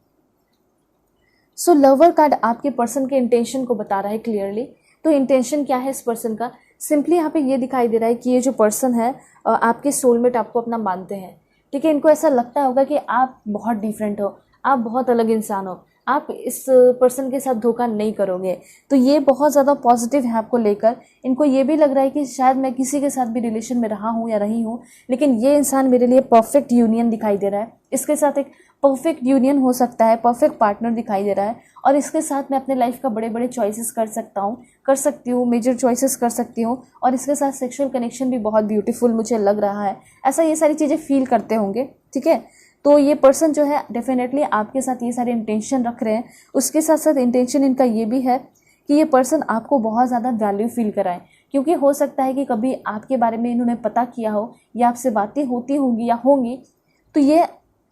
सो लवर कार्ड आपके पर्सन के इंटेंशन को बता रहा है क्लियरली। तो इंटेंशन क्या है इस पर्सन का? सिंपली यहाँ पे ये दिखाई दे रहा है कि ये जो पर्सन है आपके सोलमेट आपको अपना मानते हैं। ठीक है, इनको ऐसा लगता होगा कि आप बहुत डिफरेंट हो, आप बहुत अलग इंसान हो, आप इस पर्सन के साथ धोखा नहीं करोगे। तो ये बहुत ज़्यादा पॉजिटिव है आपको लेकर। इनको ये भी लग रहा है कि शायद मैं किसी के साथ भी रिलेशन में रहा हूँ या रही हूँ, लेकिन ये इंसान मेरे लिए परफेक्ट यूनियन दिखाई दे रहा है, इसके साथ एक परफेक्ट यूनियन हो सकता है, परफेक्ट पार्टनर दिखाई दे रहा है, और इसके साथ मैं अपने लाइफ का बड़े बड़े चॉइसेस कर सकती हूँ, मेजर चॉइसेस कर सकती हूँ, और इसके साथ सेक्सुअल कनेक्शन भी बहुत ब्यूटीफुल मुझे लग रहा है। ऐसा ये सारी चीज़ें फील करते होंगे। ठीक है, तो ये पर्सन जो है डेफिनेटली आपके साथ ये सारे इंटेंशन रख रहे हैं। उसके साथ साथ इंटेंशन इनका ये भी है कि ये पर्सन आपको बहुत ज़्यादा वैल्यू फील कराए, क्योंकि हो सकता है कि कभी आपके बारे में इन्होंने पता किया हो या आपसे बातें होती होंगी या होंगी, तो ये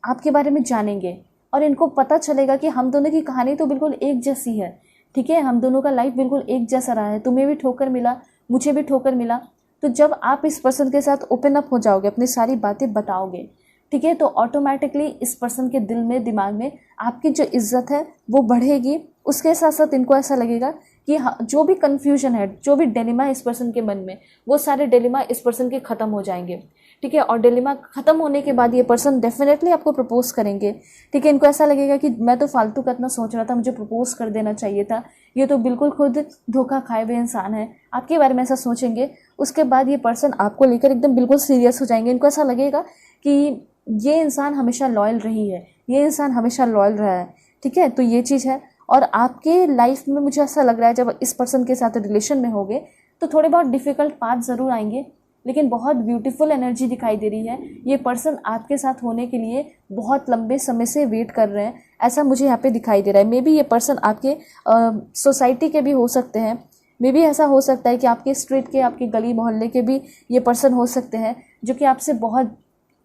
आपके बारे में जानेंगे और इनको पता चलेगा कि हम दोनों की कहानी तो बिल्कुल एक जैसी है। ठीक है, हम दोनों का लाइफ बिल्कुल एक जैसा रहा है, तुम्हें भी ठोकर मिला, मुझे भी ठोकर मिला। तो जब आप इस पर्सन के साथ ओपन अप हो जाओगे, अपनी सारी बातें बताओगे, ठीक है, तो ऑटोमेटिकली इस पर्सन के दिल में, दिमाग में आपकी जो इज्जत है वो बढ़ेगी। उसके साथ साथ इनको ऐसा लगेगा कि हाँ, जो भी कन्फ्यूजन है, जो भी डिलेमा है इस पर्सन के मन में, वो सारे डिलेमा इस पर्सन के ख़त्म हो जाएंगे। ठीक है, और डिलेमा ख़त्म होने के बाद ये पर्सन डेफिनेटली आपको प्रपोज करेंगे। ठीक है, इनको ऐसा लगेगा कि मैं तो फालतू का इतना सोच रहा था, मुझे प्रपोज कर देना चाहिए था, ये तो बिल्कुल खुद धोखा खाए हुए इंसान है, आपके बारे में ऐसा सोचेंगे। उसके बाद ये पर्सन आपको लेकर एकदम बिल्कुल सीरियस हो जाएंगे। इनको ऐसा लगेगा कि ये इंसान हमेशा लॉयल रही है, ये इंसान हमेशा लॉयल रहा है। ठीक है, तो ये चीज़ है। और आपके लाइफ में मुझे ऐसा लग रहा है जब इस पर्सन के साथ रिलेशन में होगे तो थोड़े बहुत डिफ़िकल्ट पाथ ज़रूर आएंगे, लेकिन बहुत ब्यूटीफुल एनर्जी दिखाई दे रही है। ये पर्सन आपके साथ होने के लिए बहुत लंबे समय से वेट कर रहे हैं, ऐसा मुझे यहाँ पे दिखाई दे रहा है। मे बी ये पर्सन आपके सोसाइटी के भी हो सकते हैं, मे बी ऐसा हो सकता है कि आपके स्ट्रीट के, आपके गली मोहल्ले के भी ये पर्सन हो सकते हैं, जो कि आपसे बहुत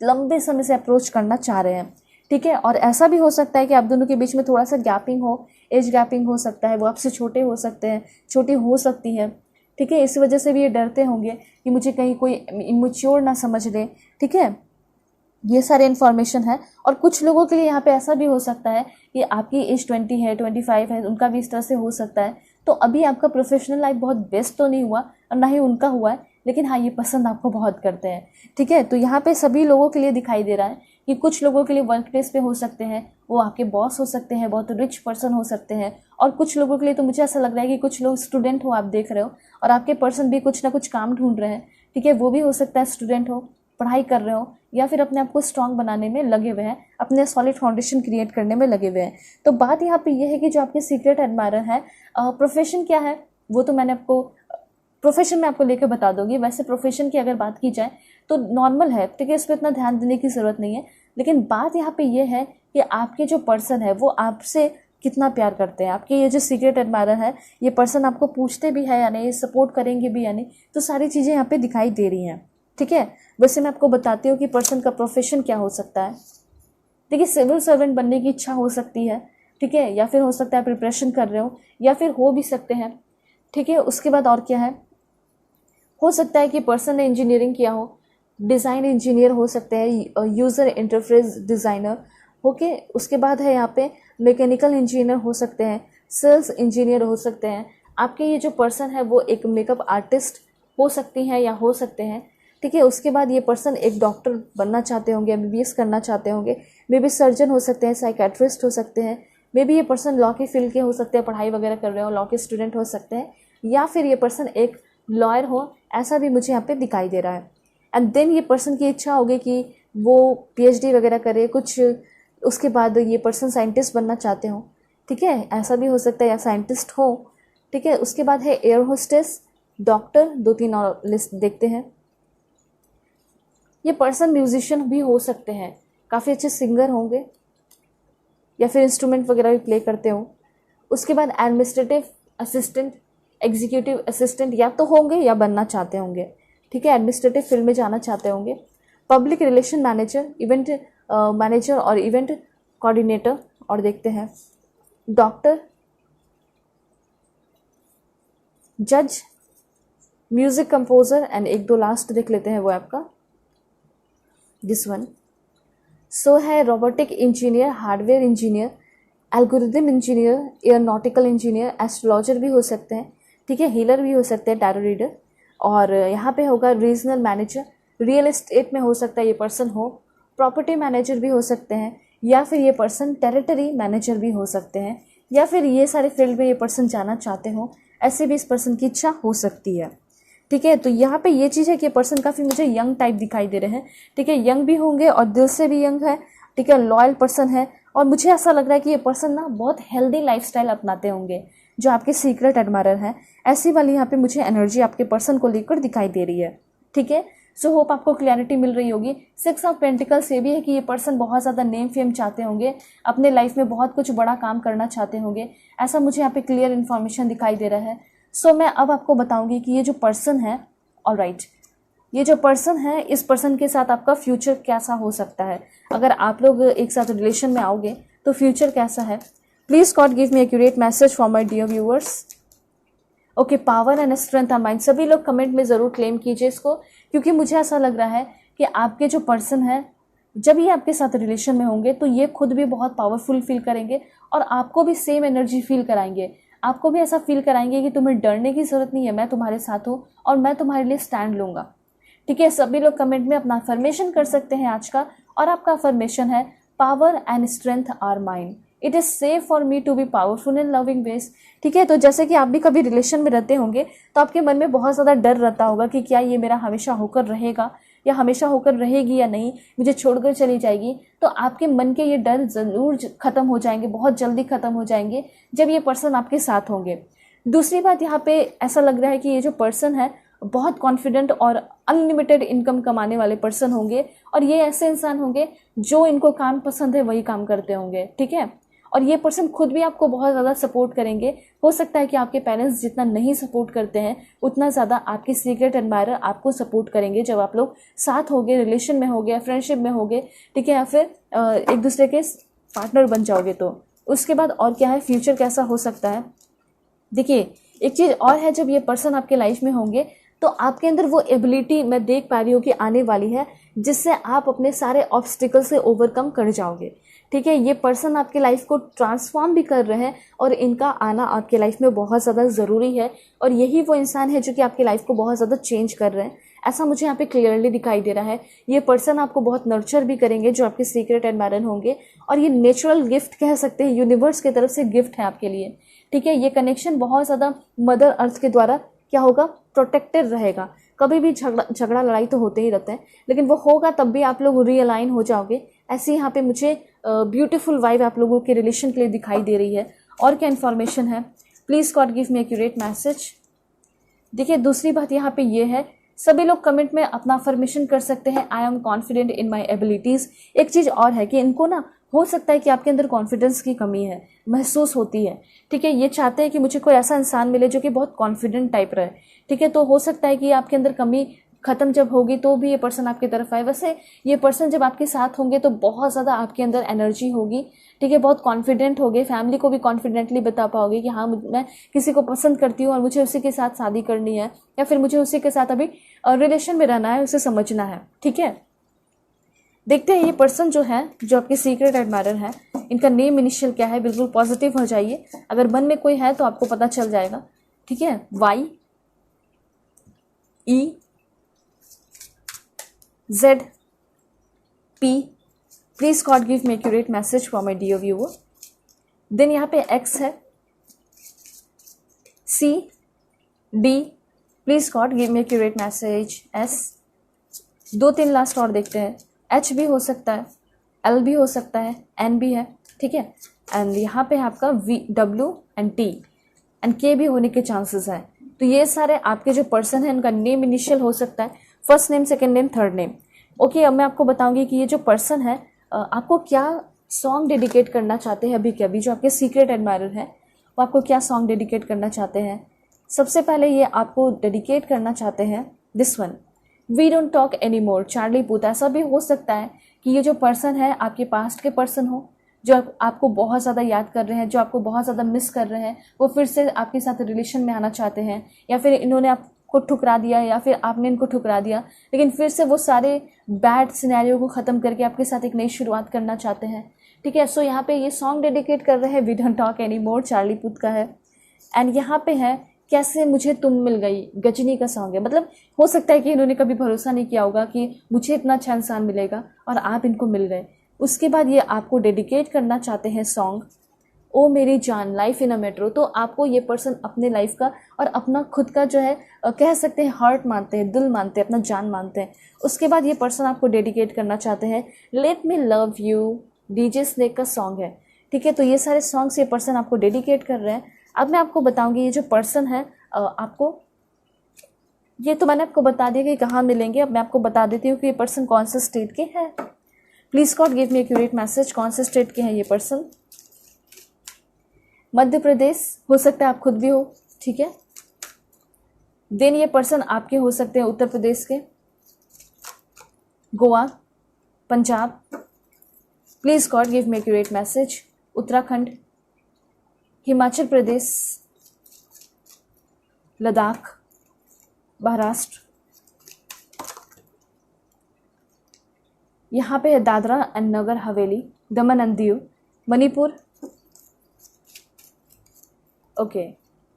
लंबे समय से अप्रोच करना चाह रहे हैं। ठीक है, और ऐसा भी हो सकता है कि आप दोनों के बीच में थोड़ा सा गैपिंग हो, एज गैपिंग हो सकता है, वो आपसे छोटे हो सकते हैं, छोटी हो सकती है। ठीक है, इस वजह से भी ये डरते होंगे कि मुझे कहीं कोई इमेच्योर ना समझ ले। ठीक है, ये सारे इन्फॉर्मेशन है। और कुछ लोगों के लिए यहाँ पे ऐसा भी हो सकता है कि आपकी एज 20 है, 25 है, उनका भी इस तरह से हो सकता है। तो अभी आपका प्रोफेशनल लाइफ बहुत बेस्ट तो नहीं हुआ और ना ही उनका हुआ है, लेकिन हाँ, ये पसंद आपको बहुत करते हैं। ठीक है, तो यहाँ पे सभी लोगों के लिए दिखाई दे रहा है कि कुछ लोगों के लिए वर्क प्लेस पे हो सकते हैं, वो आपके बॉस हो सकते हैं, बहुत रिच पर्सन हो सकते हैं। और कुछ लोगों के लिए तो मुझे ऐसा लग रहा है कि कुछ लोग स्टूडेंट हो, आप देख रहे हो, और आपके पर्सन भी कुछ ना कुछ काम ढूंढ रहे हैं। ठीक है, वो भी हो सकता है स्टूडेंट हो, पढ़ाई कर रहे हो, या फिर अपने आप को स्ट्रांग बनाने में लगे हुए हैं, अपने सॉलिड फाउंडेशन क्रिएट करने में लगे हुए हैं। तो बात यहाँ पे ये है कि जो आपके सीक्रेट एडमायरर है, प्रोफेशन क्या है वो तो मैंने आपको प्रोफेशन में आपको लेकर बता दूंगी। वैसे प्रोफेशन की अगर बात की जाए तो नॉर्मल है, ठीक है, इस पर इतना ध्यान देने की ज़रूरत नहीं है। लेकिन बात यहाँ पे ये है कि आपके जो पर्सन है वो आपसे कितना प्यार करते हैं। आपके ये जो सीक्रेट एडमायरर है, ये पर्सन आपको पूछते भी है या नहीं, सपोर्ट करेंगे भी या नहीं, तो सारी चीज़ें यहाँ पे दिखाई दे रही हैं। ठीक है, वैसे मैं आपको बताती हूँ कि पर्सन का प्रोफेशन क्या हो सकता है। देखिए, सिविल सर्वेंट बनने की इच्छा हो सकती है, ठीक है, या फिर हो सकता है प्रिपरेशन कर रहे हो, या फिर हो भी सकते हैं। ठीक है, उसके बाद और क्या है, हो सकता है कि पर्सन ने इंजीनियरिंग किया हो, डिज़ाइन इंजीनियर हो सकते हैं, यूज़र इंटरफेस डिज़ाइनर। ओके, उसके बाद है यहाँ पे मैकेनिकल इंजीनियर हो सकते हैं, सेल्स इंजीनियर हो सकते हैं। आपके ये जो पर्सन है वो एक मेकअप आर्टिस्ट हो सकती हैं या हो सकते हैं। ठीक है, उसके बाद ये पर्सन एक डॉक्टर बनना चाहते होंगे, MBBS करना चाहते होंगे, मे बी सर्जन हो सकते हैं, साइकेट्रिस्ट हो सकते हैं, मे बी ये पर्सन लॉ के फील्ड के हो सकते हैं, पढ़ाई वगैरह कर रहे हो, लॉ के स्टूडेंट हो सकते हैं, या फिर ये पर्सन एक लॉयर हो, ऐसा भी मुझे यहाँ पे दिखाई दे रहा है। एंड देन ये पर्सन की इच्छा होगी कि वो PhD वगैरह करे कुछ, उसके बाद ये पर्सन साइंटिस्ट बनना चाहते हो। ठीक है, ऐसा भी हो सकता है, या साइंटिस्ट हो। ठीक है, उसके बाद है एयर होस्टेस, डॉक्टर, 2-3 और लिस्ट देखते हैं। ये पर्सन म्यूजिशियन भी हो सकते हैं, काफ़ी अच्छे सिंगर होंगे, या फिर इंस्ट्रूमेंट वगैरह भी प्ले करते हो। उसके बाद एडमिनिस्ट्रेटिव असिस्टेंट, एग्जीक्यूटिव असिस्टेंट या तो होंगे या बनना चाहते होंगे। ठीक है, एडमिनिस्ट्रेटिव फील्ड में जाना चाहते होंगे। Public relation manager, event manager और इवेंट कोऑर्डिनेटर। और देखते हैं डॉक्टर, जज, म्यूजिक कंपोजर, एंड 1-2 लास्ट देख लेते हैं वो आपका दिस वन। सो है robotic engineer, hardware engineer, algorithm engineer, aeronautical engineer, astrologer भी हो सकते हैं। ठीक है, हीलर भी हो सकते हैं, टैरो रीडर। और यहाँ पे होगा रीजनल मैनेजर, रियल एस्टेट में हो सकता है ये पर्सन हो, प्रॉपर्टी मैनेजर भी हो सकते हैं, या फिर ये पर्सन टेरिटरी मैनेजर भी हो सकते हैं, या फिर ये सारे फील्ड में ये पर्सन जाना चाहते हो, ऐसे भी इस पर्सन की इच्छा हो सकती है। ठीक है, तो यहाँ पे ये चीज़ है कि ये पर्सन काफ़ी मुझे यंग टाइप दिखाई दे रहे हैं। ठीक है, यंग भी होंगे और दिल से भी यंग है। ठीक है, लॉयल पर्सन है, और मुझे ऐसा लग रहा है कि ये पर्सन ना बहुत हेल्दी लाइफस्टाइल अपनाते होंगे, जो आपके सीक्रेट एडमायरर हैं। ऐसी वाली यहाँ पे मुझे एनर्जी आपके पर्सन को लेकर दिखाई दे रही है। ठीक है, सो होप आपको क्लैरिटी मिल रही होगी। 6 ऑफ पेंटिकल्स ये भी है कि ये पर्सन बहुत ज़्यादा नेम फेम चाहते होंगे, अपने लाइफ में बहुत कुछ बड़ा काम करना चाहते होंगे, ऐसा मुझे यहाँ पे क्लियर इन्फॉर्मेशन दिखाई दे रहा है। सो मैं अब आपको बताऊंगी कि ये जो पर्सन है, ऑलराइट, ये जो पर्सन है, इस पर्सन के साथ आपका फ्यूचर कैसा हो सकता है। अगर आप लोग एक साथ रिलेशन में आओगे तो फ्यूचर कैसा है। Please God give me accurate message for my dear viewers. Okay, power and strength of mind, सभी लोग कमेंट में ज़रूर क्लेम कीजिए इसको, क्योंकि मुझे ऐसा लग रहा है कि आपके जो पर्सन है, जब ये आपके साथ रिलेशन में होंगे तो ये खुद भी बहुत पावरफुल फील करेंगे और आपको भी सेम एनर्जी फील कराएंगे। आपको भी ऐसा फील कराएंगे कि तुम्हें डरने की ज़रूरत नहीं है, मैं तुम्हारे साथ हूँ और मैं तुम्हारे लिए स्टैंड लूँगा। ठीक है, सभी लोग कमेंट में अपना अफर्मेशन कर सकते हैं आज का, और आपका अफर्मेशन है power and strength are mind, it is safe for me to be powerful in loving ways. ठीक है, तो जैसे कि आप भी कभी रिलेशन में रहते होंगे तो आपके मन में बहुत ज़्यादा डर रहता होगा कि क्या ये मेरा हमेशा होकर रहेगा या हमेशा होकर रहेगी या नहीं, मुझे छोड़कर चली जाएगी। तो आपके मन के ये डर ज़रूर ख़त्म हो जाएंगे, बहुत जल्दी ख़त्म हो जाएंगे जब ये पर्सन आपके साथ होंगे। दूसरी बात, यहाँ पे ऐसा लग रहा है कि ये जो पर्सन है बहुत कॉन्फिडेंट और अनलिमिटेड इनकम कमाने वाले पर्सन होंगे, और ये ऐसे इंसान होंगे जो इनको काम पसंद है वही काम करते होंगे। ठीक है, और ये पर्सन खुद भी आपको बहुत ज़्यादा सपोर्ट करेंगे। हो सकता है कि आपके पेरेंट्स जितना नहीं सपोर्ट करते हैं उतना ज़्यादा आपके सीक्रेट एडमायरर आपको सपोर्ट करेंगे जब आप लोग साथ होगे, रिलेशन में होगे, फ्रेंडशिप में होगे। ठीक है, या फिर एक दूसरे के पार्टनर बन जाओगे। तो उसके बाद और क्या है, फ्यूचर कैसा हो सकता है। देखिए, एक चीज़ और है, जब ये पर्सन आपके लाइफ में होंगे तो आपके अंदर वो एबिलिटी मैं देख पा रही हूँ कि आने वाली है, जिससे आप अपने सारे ऑब्स्टिकल से ओवरकम कर जाओगे। ठीक है, ये पर्सन आपके लाइफ को ट्रांसफॉर्म भी कर रहे हैं और इनका आना आपके लाइफ में बहुत ज़्यादा ज़रूरी है, और यही वो इंसान है जो कि आपकी लाइफ को बहुत ज़्यादा चेंज कर रहे हैं। ऐसा मुझे यहाँ पे क्लियरली दिखाई दे रहा है। ये पर्सन आपको बहुत नर्चर भी करेंगे, जो आपके सीक्रेट एडमायरर होंगे, और ये नेचुरल गिफ्ट कह सकते हैं, यूनिवर्स की तरफ से गिफ्ट है आपके लिए। ठीक है, ये कनेक्शन बहुत ज़्यादा मदर अर्थ के द्वारा क्या होगा, प्रोटेक्टेड रहेगा। कभी भी झगड़ा लड़ाई तो होते ही रहते हैं, लेकिन वो होगा तब भी आप लोग रीअलाइन हो जाओगे। ऐसे यहाँ पे मुझे ब्यूटीफुल वाइब आप लोगों के रिलेशन के लिए दिखाई दे रही है। और क्या इन्फॉर्मेशन है, please God give me accurate message. देखिए, दूसरी बात यहाँ पे ये है, सभी लोग कमेंट में अपना अफर्मेशन कर सकते हैं, आई am confident in my abilities. एक चीज़ और है कि इनको ना हो सकता है कि आपके अंदर कॉन्फिडेंस की कमी है, महसूस होती है, ठीक है। ये चाहते हैं कि मुझे कोई ऐसा इंसान मिले जो कि बहुत कॉन्फिडेंट टाइप रहे, ठीक है। तो हो सकता है कि आपके अंदर कमी खत्म जब होगी तो भी ये पर्सन आपकी तरफ आए। वैसे ये पर्सन जब आपके साथ होंगे तो बहुत ज़्यादा आपके अंदर एनर्जी होगी, ठीक है, बहुत कॉन्फिडेंट होगे, फैमिली को भी कॉन्फिडेंटली बता पाओगे कि हाँ मैं किसी को पसंद करती हूँ और मुझे उसी के साथ शादी करनी है, या फिर मुझे उसी के साथ अभी रिलेशन में रहना है, उसे समझना है, ठीक है। देखते हैं ये पर्सन जो है, जो आपके सीक्रेट एडमायरर है, इनका नेम इनिशियल क्या है। बिल्कुल पॉजिटिव हो जाइए, अगर मन में कोई है तो आपको पता चल जाएगा, ठीक है। YEZ P, please God give me accurate message for my dear viewer. Then यहाँ पे X है, CD, please God give me accurate message S। 2-3 last और देखते हैं, H भी हो सकता है, L भी हो सकता है, N भी है, ठीक है। एंड यहाँ पे आपका W and T and K भी होने के चांसेस हैं। तो ये सारे आपके जो पर्सन है उनका नेम इनिशियल हो सकता है, first name, second name, third name. Okay, अब मैं आपको बताऊंगी कि ये जो पर्सन है आपको क्या सॉन्ग डेडिकेट करना चाहते हैं। अभी के अभी जो आपके सीक्रेट एडमायरर है वो आपको क्या सॉन्ग डेडिकेट करना चाहते हैं। सबसे पहले ये आपको डेडिकेट करना चाहते हैं this one, we don't talk any more, Charlie Puth. ऐसा भी हो सकता है कि ये जो पर्सन है आपके पास्ट के पर्सन हो, जो आपको बहुत ज़्यादा याद कर रहे हैं, जो आपको बहुत ज़्यादा मिस कर रहे हैं, वो फिर से आपके साथ रिलेशन में आना चाहते हैं, या फिर इन्होंने आपको ठुकरा दिया या फिर आपने इनको ठुकरा दिया, लेकिन फिर से वो सारे बैड सिनेरियो को ख़त्म करके आपके साथ एक नई शुरुआत करना चाहते हैं, ठीक है। सो यहाँ पे ये सॉन्ग डेडिकेट कर रहे हैं, we don't talk any more, Charlie Puth का है। एंड यहाँ पे है कैसे मुझे तुम मिल गई, गजनी का सॉन्ग है। मतलब हो सकता है कि इन्होंने कभी भरोसा नहीं किया होगा कि मुझे इतना अच्छा इंसान मिलेगा और आप इनको मिल गए। उसके बाद ये आपको डेडिकेट करना चाहते हैं सॉन्ग ओ मेरी जान, लाइफ इन अ मेट्रो। तो आपको ये पर्सन अपने लाइफ का और अपना खुद का जो है कह सकते हैं हार्ट मानते हैं, दिल मानते हैं, अपना जान मानते हैं। उसके बाद ये पर्सन आपको डेडिकेट करना चाहते हैं let me love you, DJ snake का सॉन्ग है, ठीक है। तो ये सारे सॉन्ग्स ये पर्सन आपको डेडिकेट कर रहे हैं। अब मैं आपको बताऊंगी ये जो पर्सन है आपको, ये तो मैंने आपको बता दिया कि कहाँ मिलेंगे। अब मैं आपको बता देती हूँ कि ये पर्सन कौन से स्टेट के हैं। Please God give me accurate message, कौन से स्टेट के हैं ये पर्सन। मध्य प्रदेश हो सकता है, आप खुद भी हो, ठीक है। देन ये पर्सन आपके हो सकते हैं उत्तर प्रदेश के, Goa, Punjab, please God give me accurate message, Uttarakhand, Himachal Pradesh, Ladakh, Maharashtra, यहाँ पे है Dadra and Nagar Haveli, Daman and Diu, Manipur, okay,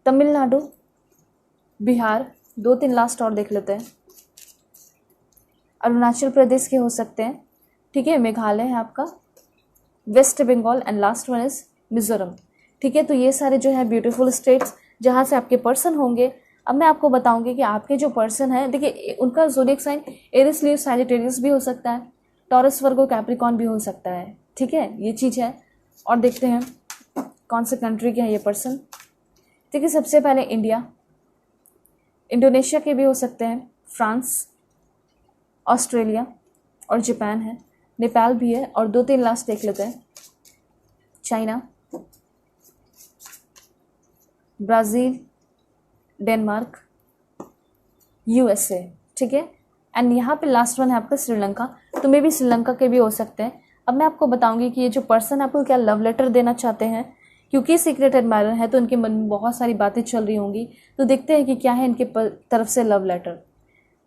Tamil Nadu, Bihar, 2-3 last और देख लेते हैं, अरुणाचल प्रदेश के हो सकते हैं, ठीक है, मेघालय है आपका, West Bengal and last one is Mizoram, ठीक है। तो ये सारे जो है ब्यूटीफुल स्टेट्स जहाँ से आपके पर्सन होंगे। अब मैं आपको बताऊंगी कि आपके जो पर्सन है, देखिए उनका zodiac sign Aries, Leo, Sagittarius भी हो सकता है, टॉरस, वर्गो, कैप्रिकॉन भी हो सकता है, ठीक है, ये चीज़ है। और देखते हैं कौन से कंट्री के हैं ये पर्सन। देखिए सबसे पहले इंडिया, इंडोनेशिया के भी हो सकते हैं, फ्रांस, ऑस्ट्रेलिया और जापान है, नेपाल भी है, और 2-3 लास्ट देख लेते हैं, चाइना, ब्राज़ील, डेनमार्क, USA, ठीक है। एंड यहाँ पे लास्ट वन है आपका श्रीलंका, तो मे भी श्रीलंका के भी हो सकते हैं। अब मैं आपको बताऊंगी कि ये जो पर्सन आपको क्या लव लेटर देना चाहते हैं, क्योंकि सीक्रेट एडमायरर है तो उनके मन में बहुत सारी बातें चल रही होंगी। तो देखते हैं कि क्या है इनके तरफ से लव लेटर।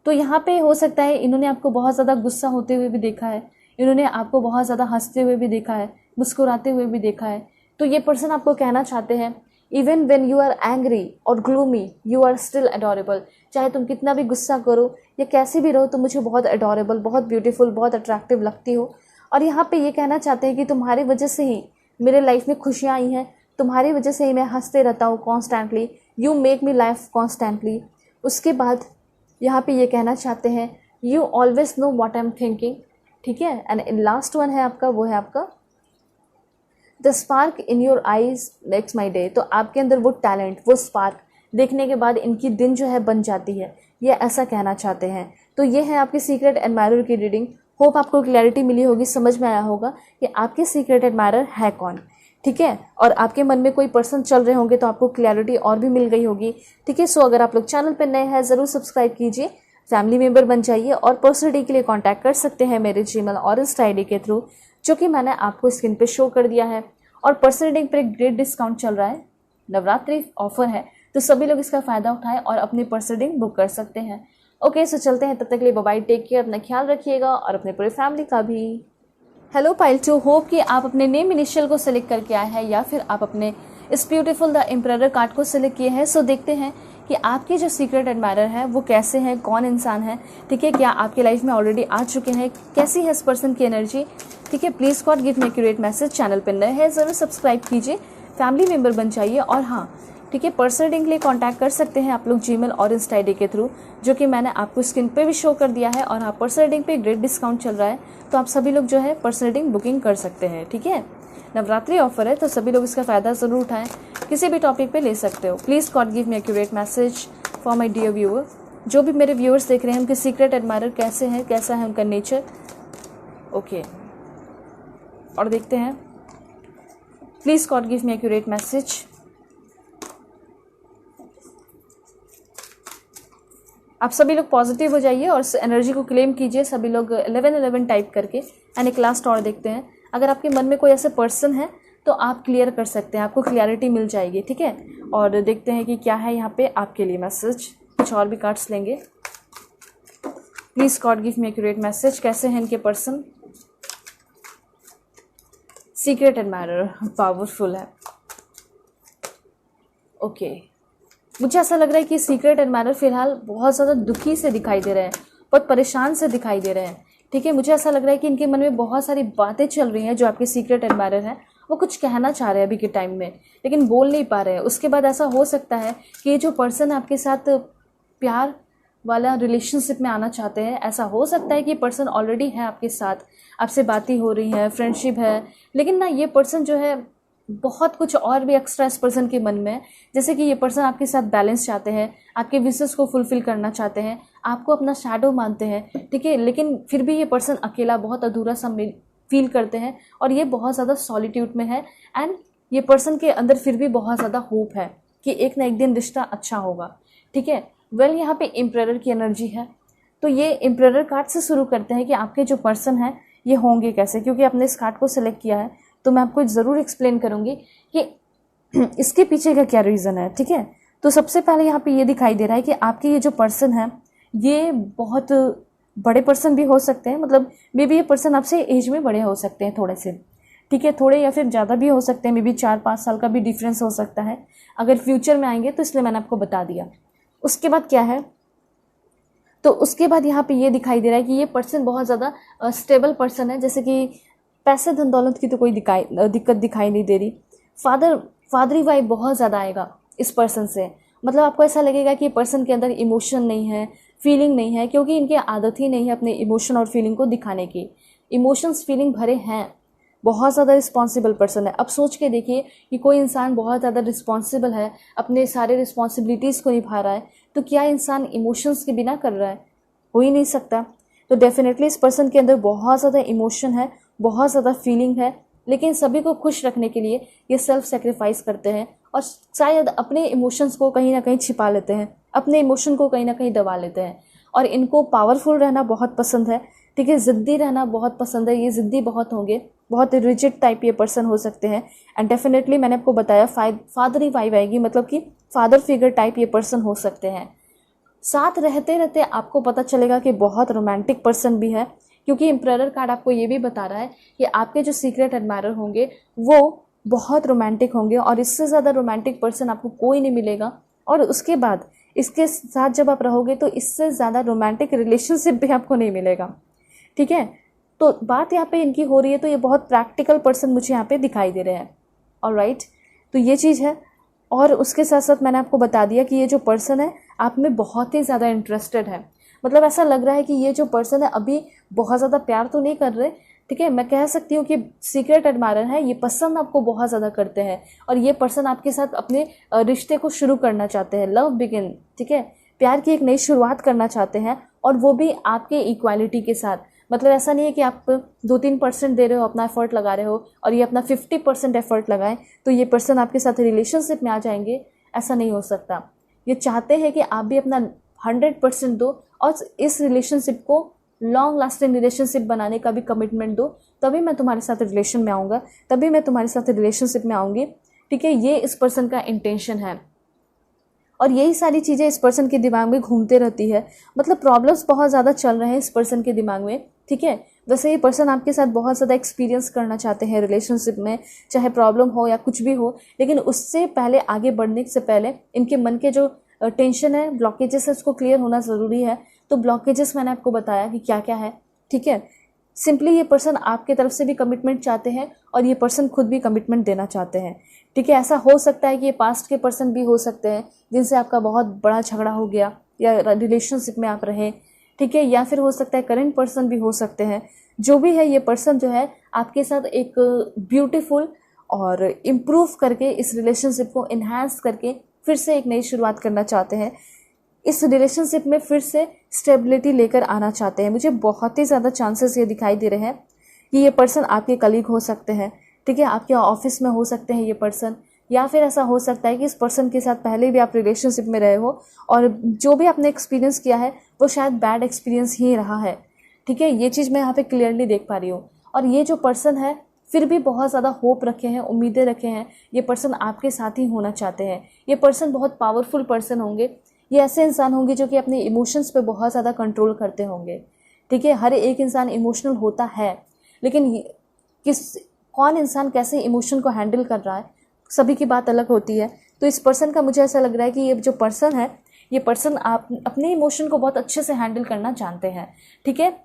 तो यहाँ पे हो सकता है इन्होंने आपको बहुत ज़्यादा गुस्सा होते हुए भी देखा है, इन्होंने आपको बहुत ज़्यादा हंसते हुए भी देखा है, मुस्कुराते हुए भी देखा है। तो ये पर्सन आपको कहना चाहते हैं even when you are angry और gloomy you are still adorable. चाहे तुम कितना भी गुस्सा करो या कैसे भी रहो, तुम मुझे बहुत अडोरेबल, बहुत ब्यूटीफुल, बहुत अट्रैक्टिव लगती हो। और यहाँ पे ये कहना चाहते हैं कि तुम्हारी वजह से ही मेरे लाइफ में खुशियाँ आई हैं, तुम्हारी वजह से ही मैं हंसते रहता हूँ constantly, you make me life constantly. उसके बाद यहाँ पे ये कहना चाहते हैं you always know what I am thinking, ठीक है। एंड लास्ट वन है आपका, वो है आपका the spark in your eyes makes my day. तो आपके अंदर वो टैलेंट, वो स्पार्क देखने के बाद इनकी दिन जो है बन जाती है, ये ऐसा कहना चाहते हैं। तो ये है आपकी सीक्रेट एडमायरर की रीडिंग। होप आपको क्लैरिटी मिली होगी, समझ में आया होगा कि आपके सीक्रेट एडमायरर है कौन, ठीक है। और आपके मन में कोई पर्सन चल रहे होंगे तो आपको क्लैरिटी और भी मिल गई होगी, ठीक है। सो अगर आप लोग चैनल पर नए हैं ज़रूर सब्सक्राइब कीजिए, फैमिली मेंबर बन जाइए और पर्सनल रीडिंग के लिए कांटेक्ट कर सकते हैं मेरे जीमेल और इंस्टा आईडी के थ्रू, जो कि मैंने आपको स्क्रीन पे शो कर दिया है। और पर्सनल रीडिंग पर एक ग्रेट डिस्काउंट चल रहा है, नवरात्रि ऑफर है, तो सभी लोग इसका फ़ायदा उठाएं और अपनी पर्सनल रीडिंग बुक कर सकते हैं। ओके, सो चलते हैं, तब तक के लिए बाय, टेक केयर, अपना ख्याल रखिएगा और अपने पूरे फैमिली का भी। हेलो पाइल 2, होप कि आप अपने नेम इनिशियल को सिलेक्ट करके आए हैं या फिर आप अपने इस ब्यूटीफुल द एम्परर कार्ड को सिलेक्ट किए हैं। सो देखते हैं कि आपके जो सीक्रेट एडमायरर है वो कैसे हैं, कौन इंसान है, ठीक है। क्या आपकी लाइफ में ऑलरेडी आ चुके हैं, कैसी है इस पर्सन की एनर्जी, ठीक है। Please God give me accurate message. Channel पर नए हैं ज़रूर सब्सक्राइब कीजिए, फैमिली मेम्बर बन जाइए। और हाँ, ठीक है, पर्सनल रीडिंग के लिए कांटेक्ट कर सकते हैं आप लोग जीमेल और इंस्टा आईडी के थ्रू, जो कि मैंने आपको स्क्रीन पे भी शो कर दिया है। और हाँ, पर्सनल रीडिंग पे ग्रेट डिस्काउंट चल रहा है, तो आप सभी लोग जो है पर्सनल रीडिंग बुकिंग कर सकते हैं, ठीक है। नवरात्रि ऑफर है, तो सभी लोग इसका फ़ायदा ज़रूर उठाएं, किसी भी टॉपिक पे ले सकते हो। Please God give me accurate message for my dear viewer. जो भी मेरे व्यूअर्स देख रहे हैं उनके सीक्रेट एडमायरर कैसे हैं, कैसा है उनका नेचर। ओके, और देखते हैं, please God give me accurate message. आप सभी लोग पॉजिटिव हो जाइए और एनर्जी को क्लेम कीजिए, सभी लोग 1111 टाइप करके। एंड एक लास्ट और देखते हैं, अगर आपके मन में कोई ऐसे पर्सन है तो आप क्लियर कर सकते हैं, आपको क्लियरिटी मिल जाएगी, ठीक है। और देखते हैं कि क्या है यहाँ पे आपके लिए मैसेज। कुछ और भी कार्ड्स लेंगे। Please God give me accurate message, कैसे हैं इनके पर्सन। सीक्रेट एडमायरर पावरफुल है। ओके, मुझे ऐसा लग रहा है कि सीक्रेट एडमायरर फिलहाल बहुत ज़्यादा दुखी से दिखाई दे रहे हैं, बहुत परेशान से दिखाई दे रहे हैं, ठीक है। मुझे ऐसा लग रहा है कि इनके मन में बहुत सारी बातें चल रही हैं। जो आपके सीक्रेट एडमायरर हैं वो कुछ कहना चाह रहे हैं अभी के टाइम में, लेकिन बोल नहीं पा रहे हैं। उसके बाद ऐसा हो सकता है कि ये जो पर्सन आपके साथ प्यार वाला रिलेशनशिप में आना चाहते हैं, ऐसा हो सकता है कि पर्सन ऑलरेडी है आपके साथ, आपसे बातें हो रही हैं, फ्रेंडशिप है, लेकिन ना ये पर्सन जो है बहुत कुछ और भी एक्स्ट्रा इस पर्सन के मन में है। जैसे कि ये पर्सन आपके साथ बैलेंस चाहते हैं, आपके विशेस को फुलफिल करना चाहते हैं, आपको अपना शैडो मानते हैं, ठीक है। लेकिन फिर भी ये पर्सन अकेला, बहुत अधूरा सा फील करते हैं और ये बहुत ज़्यादा सॉलिट्यूड में है। एंड ये पर्सन के अंदर फिर भी बहुत ज़्यादा होप है कि एक ना एक दिन रिश्ता अच्छा होगा, ठीक है। वेल, यहाँ पे एम्परर की एनर्जी है, तो ये एम्परर कार्ड से शुरू करते हैं कि आपके जो पर्सन है ये होंगे कैसे। क्योंकि आपने इस कार्ड को सिलेक्ट किया है तो मैं आपको ज़रूर एक्सप्लेन करूँगी कि इसके पीछे का क्या रीज़न है, ठीक है। तो सबसे पहले यहाँ पे ये दिखाई दे रहा है कि आपके ये जो पर्सन है ये बहुत बड़े पर्सन भी हो सकते हैं, मतलब मे बी ये पर्सन आपसे एज में बड़े हो सकते हैं थोड़े से, ठीक है, थोड़े या फिर ज़्यादा भी हो सकते हैं, मे बी 4-5 साल का भी डिफरेंस हो सकता है अगर फ्यूचर में आएंगे, तो इसलिए मैंने आपको बता दिया। उसके बाद क्या है, तो उसके बाद यहाँ पे ये दिखाई दे रहा है कि ये पर्सन बहुत ज़्यादा स्टेबल पर्सन है। जैसे कि पैसे धन दौलत की तो कोई दिक्कत दिखाई नहीं दे रही। फादरी वाइब बहुत ज़्यादा आएगा इस पर्सन से, मतलब आपको ऐसा लगेगा कि ये पर्सन के अंदर इमोशन नहीं है, फीलिंग नहीं है, क्योंकि इनकी आदत ही नहीं है अपने इमोशन और फीलिंग को दिखाने की। इमोशंस फीलिंग भरे हैं, बहुत ज़्यादा रिस्पॉन्सिबल पर्सन है। अब सोच के देखिए कि कोई इंसान बहुत ज़्यादा रिस्पॉन्सिबल है, अपने सारे रिस्पॉन्सिबिलिटीज़ को निभा रहा है, तो क्या इंसान इमोशंस के बिना कर रहा है? हो ही नहीं सकता। तो डेफिनेटली इस पर्सन के अंदर बहुत ज़्यादा इमोशन है, बहुत ज़्यादा फीलिंग है, लेकिन सभी को खुश रखने के लिए ये सेल्फ सेक्रीफाइस करते हैं और शायद अपने इमोशंस को कहीं ना कहीं छिपा लेते हैं, अपने इमोशन को कहीं ना कहीं दबा लेते हैं। और इनको पावरफुल रहना बहुत पसंद है, ठीक है, ज़िद्दी रहना बहुत पसंद है। ये ज़िद्दी बहुत होंगे, बहुत रिजिड टाइप ये पर्सन हो सकते हैं। एंड डेफिनेटली मैंने आपको बताया फादरी वाइब आएगी, मतलब कि फादर फिगर टाइप ये पर्सन हो सकते हैं। साथ रहते रहते आपको पता चलेगा कि बहुत रोमांटिक पर्सन भी है, क्योंकि एम्परर कार्ड आपको ये भी बता रहा है कि आपके जो सीक्रेट एडमायरर होंगे वो बहुत रोमांटिक होंगे और इससे ज़्यादा रोमांटिक पर्सन आपको कोई नहीं मिलेगा। और उसके बाद इसके साथ जब आप रहोगे तो इससे ज़्यादा रोमांटिक रिलेशनशिप भी आपको नहीं मिलेगा, ठीक है। तो बात यहाँ पे इनकी हो रही है, तो ये बहुत प्रैक्टिकल पर्सन मुझे यहाँ पे दिखाई दे रहे हैं। ऑलराइट, तो ये चीज़ है। और उसके साथ साथ मैंने आपको बता दिया कि ये जो पर्सन है आप में बहुत ही ज़्यादा इंटरेस्टेड है, मतलब ऐसा लग रहा है कि ये जो पर्सन है अभी बहुत ज़्यादा प्यार तो नहीं कर रहे, ठीक है। मैं कह सकती हूँ कि सीक्रेट एडमायरर है, ये पसंद आपको बहुत ज़्यादा करते हैं और ये पर्सन आपके साथ अपने रिश्ते को शुरू करना चाहते हैं, लव बिगिन, ठीक है, प्यार की एक नई शुरुआत करना चाहते हैं, और वो भी आपके इक्वालिटी के साथ, मतलब ऐसा नहीं है कि आप 2-3% दे रहे हो, अपना एफर्ट लगा रहे हो और ये अपना 50% एफर्ट लगाएं तो ये पर्सन आपके साथ रिलेशनशिप में आ जाएंगे, ऐसा नहीं हो सकता। ये चाहते हैं कि आप भी अपना 100% दो और इस रिलेशनशिप को लॉन्ग लास्टिंग रिलेशनशिप बनाने का भी कमिटमेंट दो, तभी मैं तुम्हारे साथ रिलेशन में आऊँगा, तभी मैं तुम्हारे साथ रिलेशनशिप में आऊँगी। ठीक है, ये इस पर्सन का इंटेंशन है और यही सारी चीज़ें इस पर्सन के दिमाग में घूमते रहती है। मतलब प्रॉब्लम्स बहुत ज़्यादा चल रहे हैं इस पर्सन के दिमाग में। ठीक है, वैसे ये पर्सन आपके साथ बहुत ज़्यादा एक्सपीरियंस करना चाहते हैं रिलेशनशिप में, चाहे प्रॉब्लम हो या कुछ भी हो, लेकिन उससे पहले आगे बढ़ने से पहले इनके मन के जो टेंशन है, ब्लॉकेजेस है, उसको क्लियर होना ज़रूरी है। तो ब्लॉकेजेस मैंने आपको बताया कि क्या क्या है। ठीक है, सिंपली ये पर्सन आपके तरफ से भी कमिटमेंट चाहते हैं और ये पर्सन खुद भी कमिटमेंट देना चाहते हैं। ठीक है, ऐसा हो सकता है कि ये पास्ट के पर्सन भी हो सकते हैं जिनसे आपका बहुत बड़ा झगड़ा हो गया या रिलेशनशिप में आप रहे। ठीक है, या फिर हो सकता है करंट पर्सन भी हो सकते हैं। जो भी है, ये पर्सन जो है आपके साथ एक ब्यूटीफुल और इम्प्रूव करके इस रिलेशनशिप को इन्हांस करके फिर से एक नई शुरुआत करना चाहते हैं। इस रिलेशनशिप में फिर से स्टेबिलिटी लेकर आना चाहते हैं। मुझे बहुत ही ज़्यादा चांसेस ये दिखाई दे रहे हैं कि ये पर्सन आपके कलीग हो सकते हैं। ठीक है, आपके ऑफिस में हो सकते हैं ये पर्सन, या फिर ऐसा हो सकता है कि इस पर्सन के साथ पहले भी आप रिलेशनशिप में रहे हो और जो भी आपने एक्सपीरियंस किया है वो शायद बैड एक्सपीरियंस ही रहा है। ठीक है, ये चीज़ मैं यहाँ पे क्लियरली देख पा रही हूँ। और ये जो पर्सन है फिर भी बहुत ज़्यादा होप रखे हैं, उम्मीदें रखे हैं। ये पर्सन आपके साथ ही होना चाहते हैं। ये पर्सन बहुत पावरफुल पर्सन होंगे। ये ऐसे इंसान होंगे जो कि अपने इमोशंस पे बहुत ज़्यादा कंट्रोल करते होंगे। ठीक है, हर एक इंसान इमोशनल होता है, लेकिन कौन इंसान कैसे इमोशन को हैंडल कर रहा है, सभी की बात अलग होती है। तो इस पर्सन का मुझे ऐसा लग रहा है कि ये जो पर्सन है, ये पर्सन आप अपने इमोशन को बहुत अच्छे से हैंडल करना जानते हैं। ठीक है,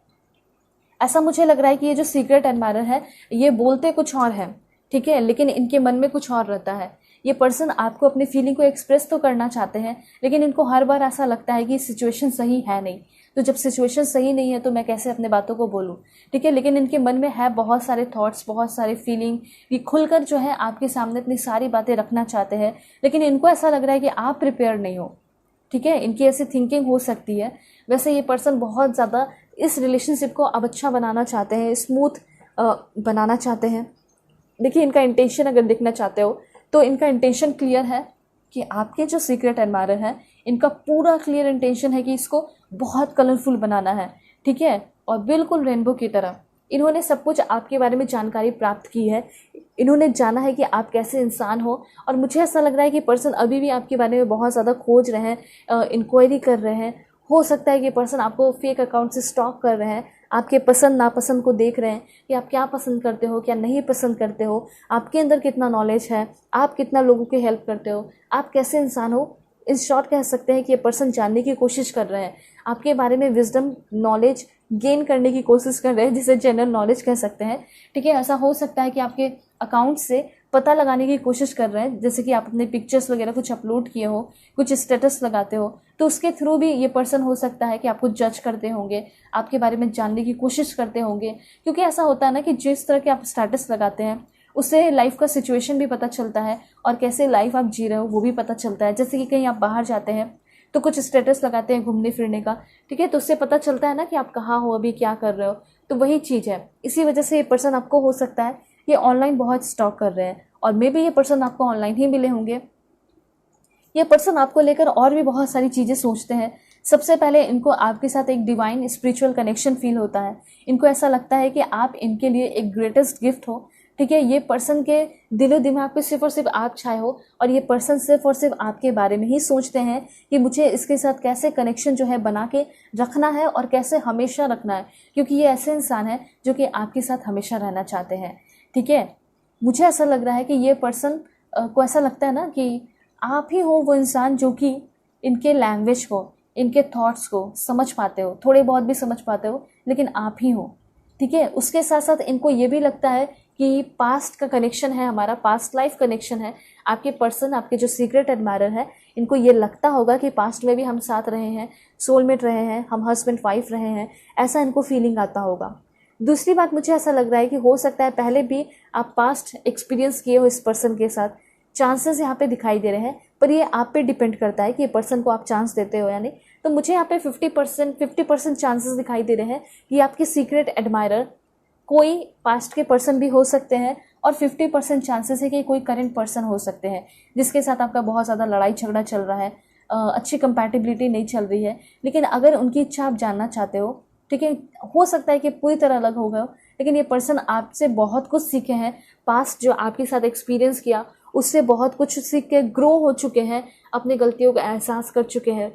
ऐसा मुझे लग रहा है कि ये जो सीक्रेट एडमायरर है, ये बोलते कुछ और है। ठीक है, लेकिन इनके मन में कुछ और रहता है। ये पर्सन आपको अपनी फीलिंग को एक्सप्रेस तो करना चाहते हैं, लेकिन इनको हर बार ऐसा लगता है कि सिचुएशन सही है नहीं। तो जब सिचुएशन सही नहीं है तो मैं कैसे अपने बातों को बोलूँ। ठीक है, लेकिन इनके मन में है बहुत सारे थॉट्स, बहुत सारे फीलिंग, ये खुलकर जो है आपके सामने अपनी सारी बातें रखना चाहते हैं, लेकिन इनको ऐसा लग रहा है कि आप प्रिपेयर नहीं हो। ठीक है, इनकी ऐसी थिंकिंग हो सकती है। वैसे ये पर्सन बहुत ज़्यादा इस रिलेशनशिप को अब अच्छा बनाना चाहते हैं, स्मूथ बनाना चाहते हैं। देखिए, इनका इंटेंशन अगर देखना चाहते हो तो इनका इंटेंशन क्लियर है कि आपके जो सीक्रेट एडमायरर है, इनका पूरा क्लियर इंटेंशन है कि इसको बहुत कलरफुल बनाना है। ठीक है, और बिल्कुल रेनबो की तरह इन्होंने सब कुछ आपके बारे में जानकारी प्राप्त की है। इन्होंने जाना है कि आप कैसे इंसान हो, और मुझे ऐसा लग रहा है कि पर्सन अभी भी आपके बारे में बहुत ज़्यादा खोज रहे हैं, इंक्वायरी कर रहे हैं। हो सकता है कि पर्सन आपको फेक अकाउंट से स्टॉक कर रहे हैं, आपके पसंद नापसंद को देख रहे हैं कि आप क्या पसंद करते हो, क्या नहीं पसंद करते हो, आपके अंदर कितना नॉलेज है, आप कितना लोगों की हेल्प करते हो, आप कैसे इंसान हो। इन शॉर्ट कह सकते हैं कि ये पर्सन जानने की कोशिश कर रहे हैं, आपके बारे में विजडम नॉलेज गेन करने की कोशिश कर रहे हैं, जिसे जनरल नॉलेज कह सकते हैं। ठीक है, ऐसा हो सकता है कि आपके अकाउंट से पता लगाने की कोशिश कर रहे हैं, जैसे कि आप अपने पिक्चर्स वगैरह कुछ अपलोड किए हो, कुछ स्टेटस लगाते हो, तो उसके थ्रू भी ये पर्सन हो सकता है कि आपको जज करते होंगे, आपके बारे में जानने की कोशिश करते होंगे। क्योंकि ऐसा होता है ना कि जिस तरह के आप स्टेटस लगाते हैं उससे लाइफ का सिचुएशन भी पता चलता है और कैसे लाइफ आप जी रहे हो वो भी पता चलता है। जैसे कि कहीं आप बाहर जाते हैं तो कुछ स्टेटस लगाते हैं घूमने फिरने का, ठीक है, तो उससे पता चलता है ना कि आप कहाँ हो, अभी क्या कर रहे हो। तो वही चीज़ है, इसी वजह से ये पर्सन आपको हो सकता है ये ऑनलाइन बहुत स्टॉक कर रहे हैं, और मे बी ये पर्सन आपको ऑनलाइन ही मिले होंगे। ये पर्सन आपको लेकर और भी बहुत सारी चीज़ें सोचते हैं। सबसे पहले इनको आपके साथ एक डिवाइन स्पिरिचुअल कनेक्शन फील होता है। इनको ऐसा लगता है कि आप इनके लिए एक ग्रेटेस्ट गिफ्ट हो। ठीक है, ये पर्सन के दिलो दिमाग पे सिर्फ और सिर्फ आप छाए हो, और ये पर्सन सिर्फ और सिर्फ आपके बारे में ही सोचते हैं कि मुझे इसके साथ कैसे कनेक्शन जो है बना के रखना है और कैसे हमेशा रखना है, क्योंकि ये ऐसे इंसान है जो कि आपके साथ हमेशा रहना चाहते हैं। ठीक है, मुझे ऐसा लग रहा है कि ये पर्सन को ऐसा लगता है ना कि आप ही हो वो इंसान जो कि इनके लैंग्वेज को, इनके थॉट्स को समझ पाते हो, थोड़े बहुत भी समझ पाते हो, लेकिन आप ही हो। ठीक है, उसके साथ साथ इनको ये भी लगता है कि पास्ट का कनेक्शन है, हमारा पास्ट लाइफ कनेक्शन है। आपके पर्सन, आपके जो सीक्रेट एडमायरर है, इनको ये लगता होगा कि पास्ट में भी हम साथ रहे हैं, सोलमेट रहे हैं, हम हस्बैंड वाइफ रहे हैं, ऐसा इनको फीलिंग आता होगा। दूसरी बात, मुझे ऐसा लग रहा है कि हो सकता है पहले भी आप पास्ट एक्सपीरियंस किए हो इस पर्सन के साथ। चांसेस यहाँ पे दिखाई दे रहे हैं, पर ये आप पे डिपेंड करता है कि ये पर्सन को आप चांस देते हो या नहीं। तो मुझे यहाँ पे 50% चांसेस दिखाई दे रहे हैं कि आपके सीक्रेट एडमायरर कोई पास्ट के पर्सन भी हो सकते हैं, और 50% चांसेस है कि कोई करंट पर्सन हो सकते हैं जिसके साथ आपका बहुत ज़्यादा लड़ाई झगड़ा चल रहा है, अच्छी कंपैटिबिलिटी नहीं चल रही है। लेकिन अगर उनकी इच्छा आप जानना चाहते हो, ठीक है, हो सकता है कि पूरी तरह अलग हो गए हो, लेकिन ये पर्सन आपसे बहुत कुछ सीखे हैं, पास्ट जो आपके साथ एक्सपीरियंस किया उससे बहुत कुछ सीख के ग्रो हो चुके हैं, अपनी गलतियों का एहसास कर चुके हैं,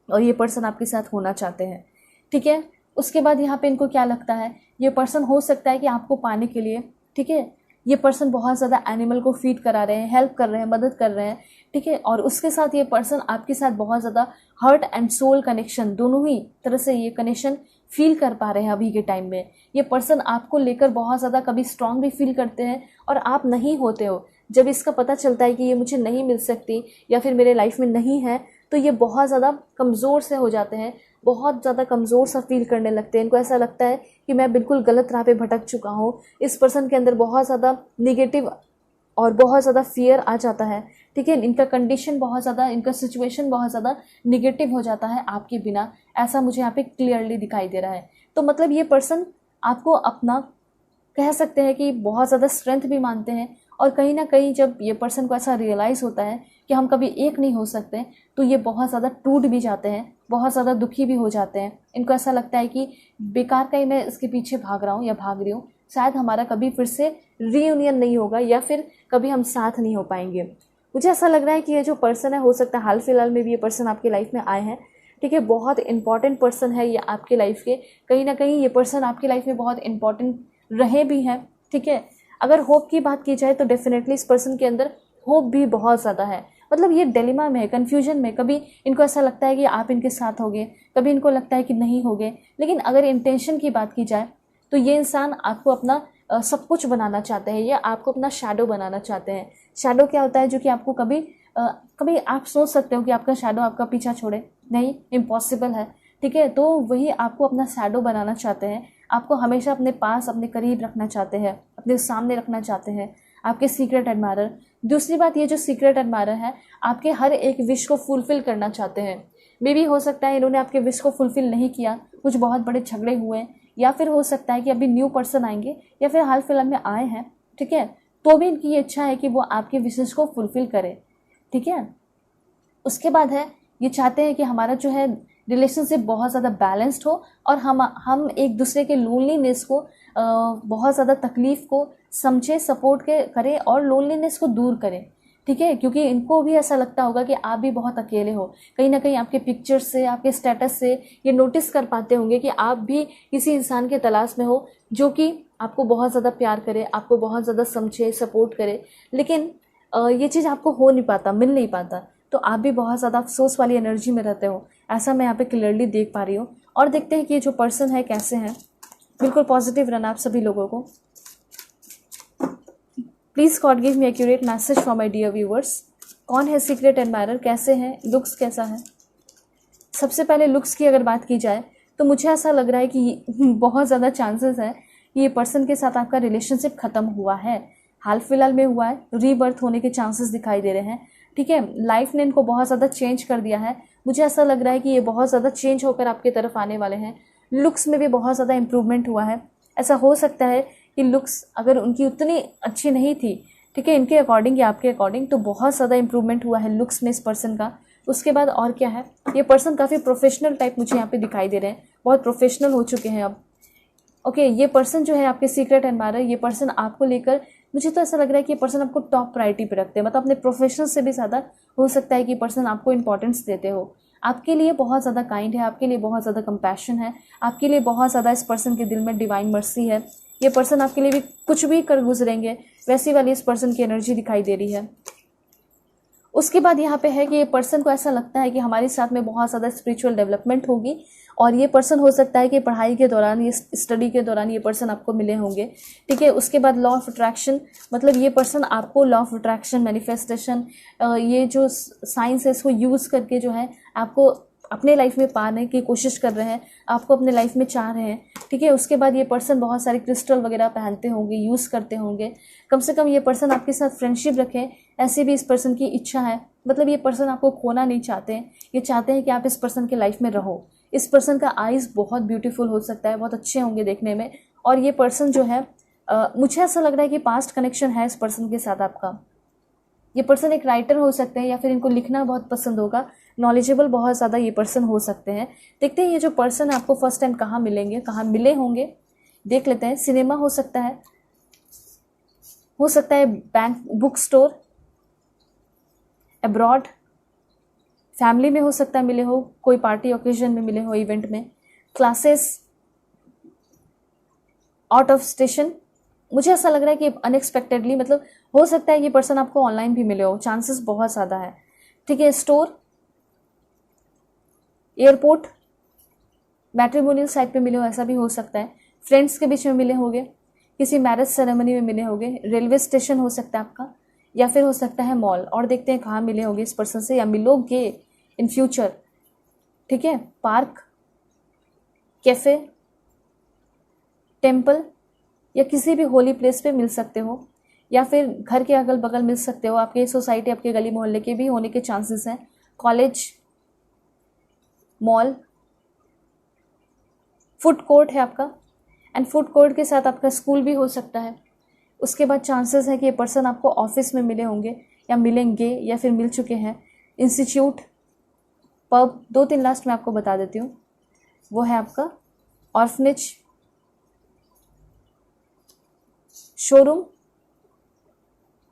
और ये पर्सन आपके साथ होना चाहते हैं। ठीक है, उसके बाद यहाँ पे इनको क्या लगता है, ये पर्सन हो सकता है कि आपको पाने के लिए, ठीक है, ये पर्सन बहुत ज़्यादा एनिमल को फीड करा रहे हैं, हेल्प कर रहे हैं, मदद कर रहे हैं, ठीक है, और उसके साथ ये पर्सन आपके साथ बहुत ज़्यादा हार्ट एंड सोल कनेक्शन, दोनों ही तरह से ये कनेक्शन फील कर पा रहे हैं अभी के टाइम में। ये पर्सन आपको लेकर बहुत ज़्यादा कभी स्ट्रांग भी फील करते हैं और आप नहीं होते हो। जब इसका पता चलता है कि ये मुझे नहीं मिल सकती या फिर मेरे लाइफ में नहीं है, तो ये बहुत ज़्यादा कमज़ोर से हो जाते हैं, बहुत ज़्यादा कमज़ोर सा फील करने लगते हैं। इनको ऐसा लगता है कि मैं बिल्कुल गलत राह पे भटक चुका हूँ। इस पर्सन के अंदर बहुत ज़्यादा निगेटिव और बहुत ज़्यादा फियर आ जाता है, ठीक है, इनका कंडीशन बहुत ज़्यादा, इनका सिचुएशन बहुत ज़्यादा निगेटिव हो जाता है आपके बिना, ऐसा मुझे यहाँ पे क्लियरली दिखाई दे रहा है। तो मतलब ये पर्सन आपको अपना कह सकते हैं कि बहुत ज़्यादा स्ट्रेंथ भी मानते हैं, और कहीं ना कहीं जब ये पर्सन को ऐसा रियलाइज़ होता है कि हम कभी एक नहीं हो सकते, तो ये बहुत ज़्यादा टूट भी जाते हैं, बहुत ज़्यादा दुखी भी हो जाते हैं। इनको ऐसा लगता है कि बेकार का ही मैं इसके पीछे भाग रहा हूँ या भाग रही हूँ, शायद हमारा कभी फिर से रीयूनियन नहीं होगा या फिर कभी हम साथ नहीं हो पाएंगे। मुझे ऐसा लग रहा है कि ये जो पर्सन है, हो सकता है हाल फिलहाल में भी ये पर्सन आपकी लाइफ में आए हैं, ठीक है, बहुत इंपॉर्टेंट पर्सन है ये आपके लाइफ के, कहीं ना कहीं ये पर्सन आपकी लाइफ में बहुत इंपॉर्टेंट रहे भी हैं, ठीक है। अगर होप की बात की जाए तो डेफिनेटली इस पर्सन के अंदर होप भी बहुत ज़्यादा है। मतलब ये डिलेमा में है, कन्फ्यूजन में, कभी इनको ऐसा लगता है कि आप इनके साथ होगे, कभी इनको लगता है कि नहीं होगे। लेकिन अगर इंटेंशन की बात की जाए तो ये इंसान आपको अपना सब कुछ बनाना चाहते हैं, या आपको अपना शैडो बनाना चाहते हैं। शैडो क्या होता है, जो कि आपको कभी आप सोच सकते हो कि आपका शैडो आपका पीछा छोड़े, नहीं, इम्पॉसिबल है, ठीक है। तो वही आपको अपना शैडो बनाना चाहते हैं, आपको हमेशा अपने पास, अपने करीब रखना चाहते हैं, अपने सामने रखना चाहते हैं, आपके सीक्रेट एडमायरर। दूसरी बात, ये जो सीक्रेट एडमायरर है आपके हर एक विश को फुलफिल करना चाहते हैं। मे भी हो सकता है इन्होंने आपके विश को फुलफिल नहीं किया, कुछ बहुत बड़े झगड़े हुए, या फिर हो सकता है कि अभी न्यू पर्सन आएंगे या फिर हाल फिलहाल में आए हैं, ठीक है, तो भी इनकी ये इच्छा है कि वो आपके विशेष को फुलफिल करें, ठीक है। उसके बाद है, ये चाहते हैं कि हमारा जो है रिलेशनशिप बहुत ज़्यादा बैलेंस्ड हो, और हम एक दूसरे के लोनलीनेस को, बहुत ज़्यादा तकलीफ़ को समझे, सपोर्ट करें और लोनलीनेस को दूर करें, ठीक है। क्योंकि इनको भी ऐसा लगता होगा कि आप भी बहुत अकेले हो, कहीं ना कहीं आपके पिक्चर्स से, आपके स्टेटस से ये नोटिस कर पाते होंगे कि आप भी किसी इंसान के तलाश में हो जो कि आपको बहुत ज़्यादा प्यार करे, आपको बहुत ज़्यादा समझे, सपोर्ट करे। लेकिन ये चीज़ आपको हो नहीं पाता, मिल नहीं पाता, तो आप भी बहुत ज़्यादा अफसोस वाली एनर्जी में रहते हो, ऐसा मैं यहाँ पे क्लियरली देख पा रही हूँ। और देखते हैं कि ये जो पर्सन है कैसे हैं। बिल्कुल पॉजिटिव रहना आप सभी लोगों को। Please God give me accurate message for my dear viewers. कौन है सीक्रेट एडमायरर, कैसे हैं, लुक्स कैसा है। सबसे पहले लुक्स की अगर बात की जाए तो मुझे ऐसा लग रहा है कि बहुत ज़्यादा चांसेस है कि ये पर्सन के साथ आपका रिलेशनशिप ख़त्म हुआ है, हाल फिलहाल में हुआ है, रीबर्थ होने के चांसेस दिखाई दे रहे हैं, ठीक है। लाइफ ने इनको बहुत ज़्यादा चेंज कर दिया है। मुझे ऐसा लग रहा है कि ये बहुत ज़्यादा चेंज होकर आपकी तरफ आने वाले हैं। लुक्स में भी बहुत ज़्यादा इम्प्रूवमेंट हुआ है। ऐसा हो सकता है कि लुक्स अगर उनकी उतनी अच्छी नहीं थी, ठीक है, इनके अकॉर्डिंग या आपके अकॉर्डिंग, तो बहुत ज़्यादा इम्प्रूवमेंट हुआ है लुक्स में इस पर्सन का। उसके बाद और क्या है, ये पर्सन काफ़ी प्रोफेशनल टाइप मुझे यहाँ पे दिखाई दे रहे हैं, बहुत प्रोफेशनल हो चुके हैं अब। ओके, ये पर्सन जो है आपके सीक्रेट एडमायरर, ये पर्सन आपको लेकर, मुझे तो ऐसा लग रहा है कि ये पर्सन आपको टॉप प्रायोरिटी पे रखते हैं, मतलब अपने प्रोफेशनल से भी ज़्यादा हो सकता है कि पर्सन आपको इंपॉर्टेंस देते हो, आपके लिए बहुत ज़्यादा काइंड है, आपके लिए बहुत ज़्यादा कंपैशन है, आपके लिए बहुत ज़्यादा इस पर्सन के दिल में डिवाइन मर्सी है। ये पर्सन आपके लिए भी कुछ भी कर गुजरेंगे, वैसी वाली इस पर्सन की एनर्जी दिखाई दे रही है। उसके बाद यहाँ पे है कि ये पर्सन को ऐसा लगता है कि हमारे साथ में बहुत ज़्यादा स्पिरिचुअल डेवलपमेंट होगी, और ये पर्सन हो सकता है कि पढ़ाई के दौरान, ये स्टडी के दौरान ये पर्सन आपको मिले होंगे, ठीक है। उसके बाद लॉ ऑफ अट्रैक्शन, मतलब ये पर्सन आपको लॉ ऑफ अट्रैक्शन, मैनिफेस्टेशन, ये जो साइंस है इसको यूज़ करके जो है आपको अपने लाइफ में पाने की कोशिश कर रहे हैं, आपको अपने लाइफ में चाह रहे हैं, ठीक है। उसके बाद ये पर्सन बहुत सारे क्रिस्टल वगैरह पहनते होंगे, यूज़ करते होंगे। कम से कम ये पर्सन आपके साथ फ्रेंडशिप रखे, ऐसी भी इस पर्सन की इच्छा है। मतलब ये पर्सन आपको खोना नहीं चाहते हैं, ये चाहते हैं कि आप इस पर्सन के लाइफ में रहो। इस पर्सन का आइज़ बहुत ब्यूटीफुल हो सकता है, बहुत अच्छे होंगे देखने में। और ये पर्सन जो है मुझे ऐसा लग रहा है कि पास्ट कनेक्शन है इस पर्सन के साथ आपका। ये पर्सन एक राइटर हो सकते हैं या फिर इनको लिखना बहुत पसंद होगा, नॉलेजेबल बहुत ज़्यादा ये पर्सन हो सकते हैं। देखते हैं ये जो पर्सन है आपको फर्स्ट टाइम कहाँ मिलेंगे, कहाँ मिले होंगे, देख लेते हैं। सिनेमा हो सकता है bank, book store, abroad, family में हो सकता है मिले हो, कोई पार्टी ओकेजन में मिले हो, इवेंट में, क्लासेस, आउट ऑफ स्टेशन। मुझे ऐसा लग रहा है कि अनएक्सपेक्टेडली, मतलब हो सकता है ये पर्सन आपको ऑनलाइन भी मिले हो, चांसेस बहुत ज़्यादा है, ठीक है। स्टोर, एयरपोर्ट, मैट्रिमोनियल साइट पे मिले हो, ऐसा भी हो सकता है। फ्रेंड्स के बीच में मिले होंगे, किसी मैरिज सेरेमनी में मिले होंगे, रेलवे स्टेशन हो सकता है आपका, या फिर हो सकता है मॉल। और देखते हैं कहाँ मिले होंगे इस पर्सन से या मिलोगे इन फ्यूचर, ठीक है। पार्क, कैफे, टेम्पल या किसी भी होली प्लेस पे मिल सकते हो, या फिर घर के अगल बगल मिल सकते हो, आपके सोसाइटी, आपके गली मोहल्ले के भी होने के चांसेस हैं। कॉलेज, मॉल, फूड कोर्ट है आपका, एंड फूड कोर्ट के साथ आपका स्कूल भी हो सकता है। उसके बाद चांसेस है कि ये पर्सन आपको ऑफिस में मिले होंगे या मिलेंगे या फिर मिल चुके हैं। इंस्टीट्यूट, पब, 2-3 लास्ट में आपको बता देती हूँ, वो है आपका orphanage, showroom,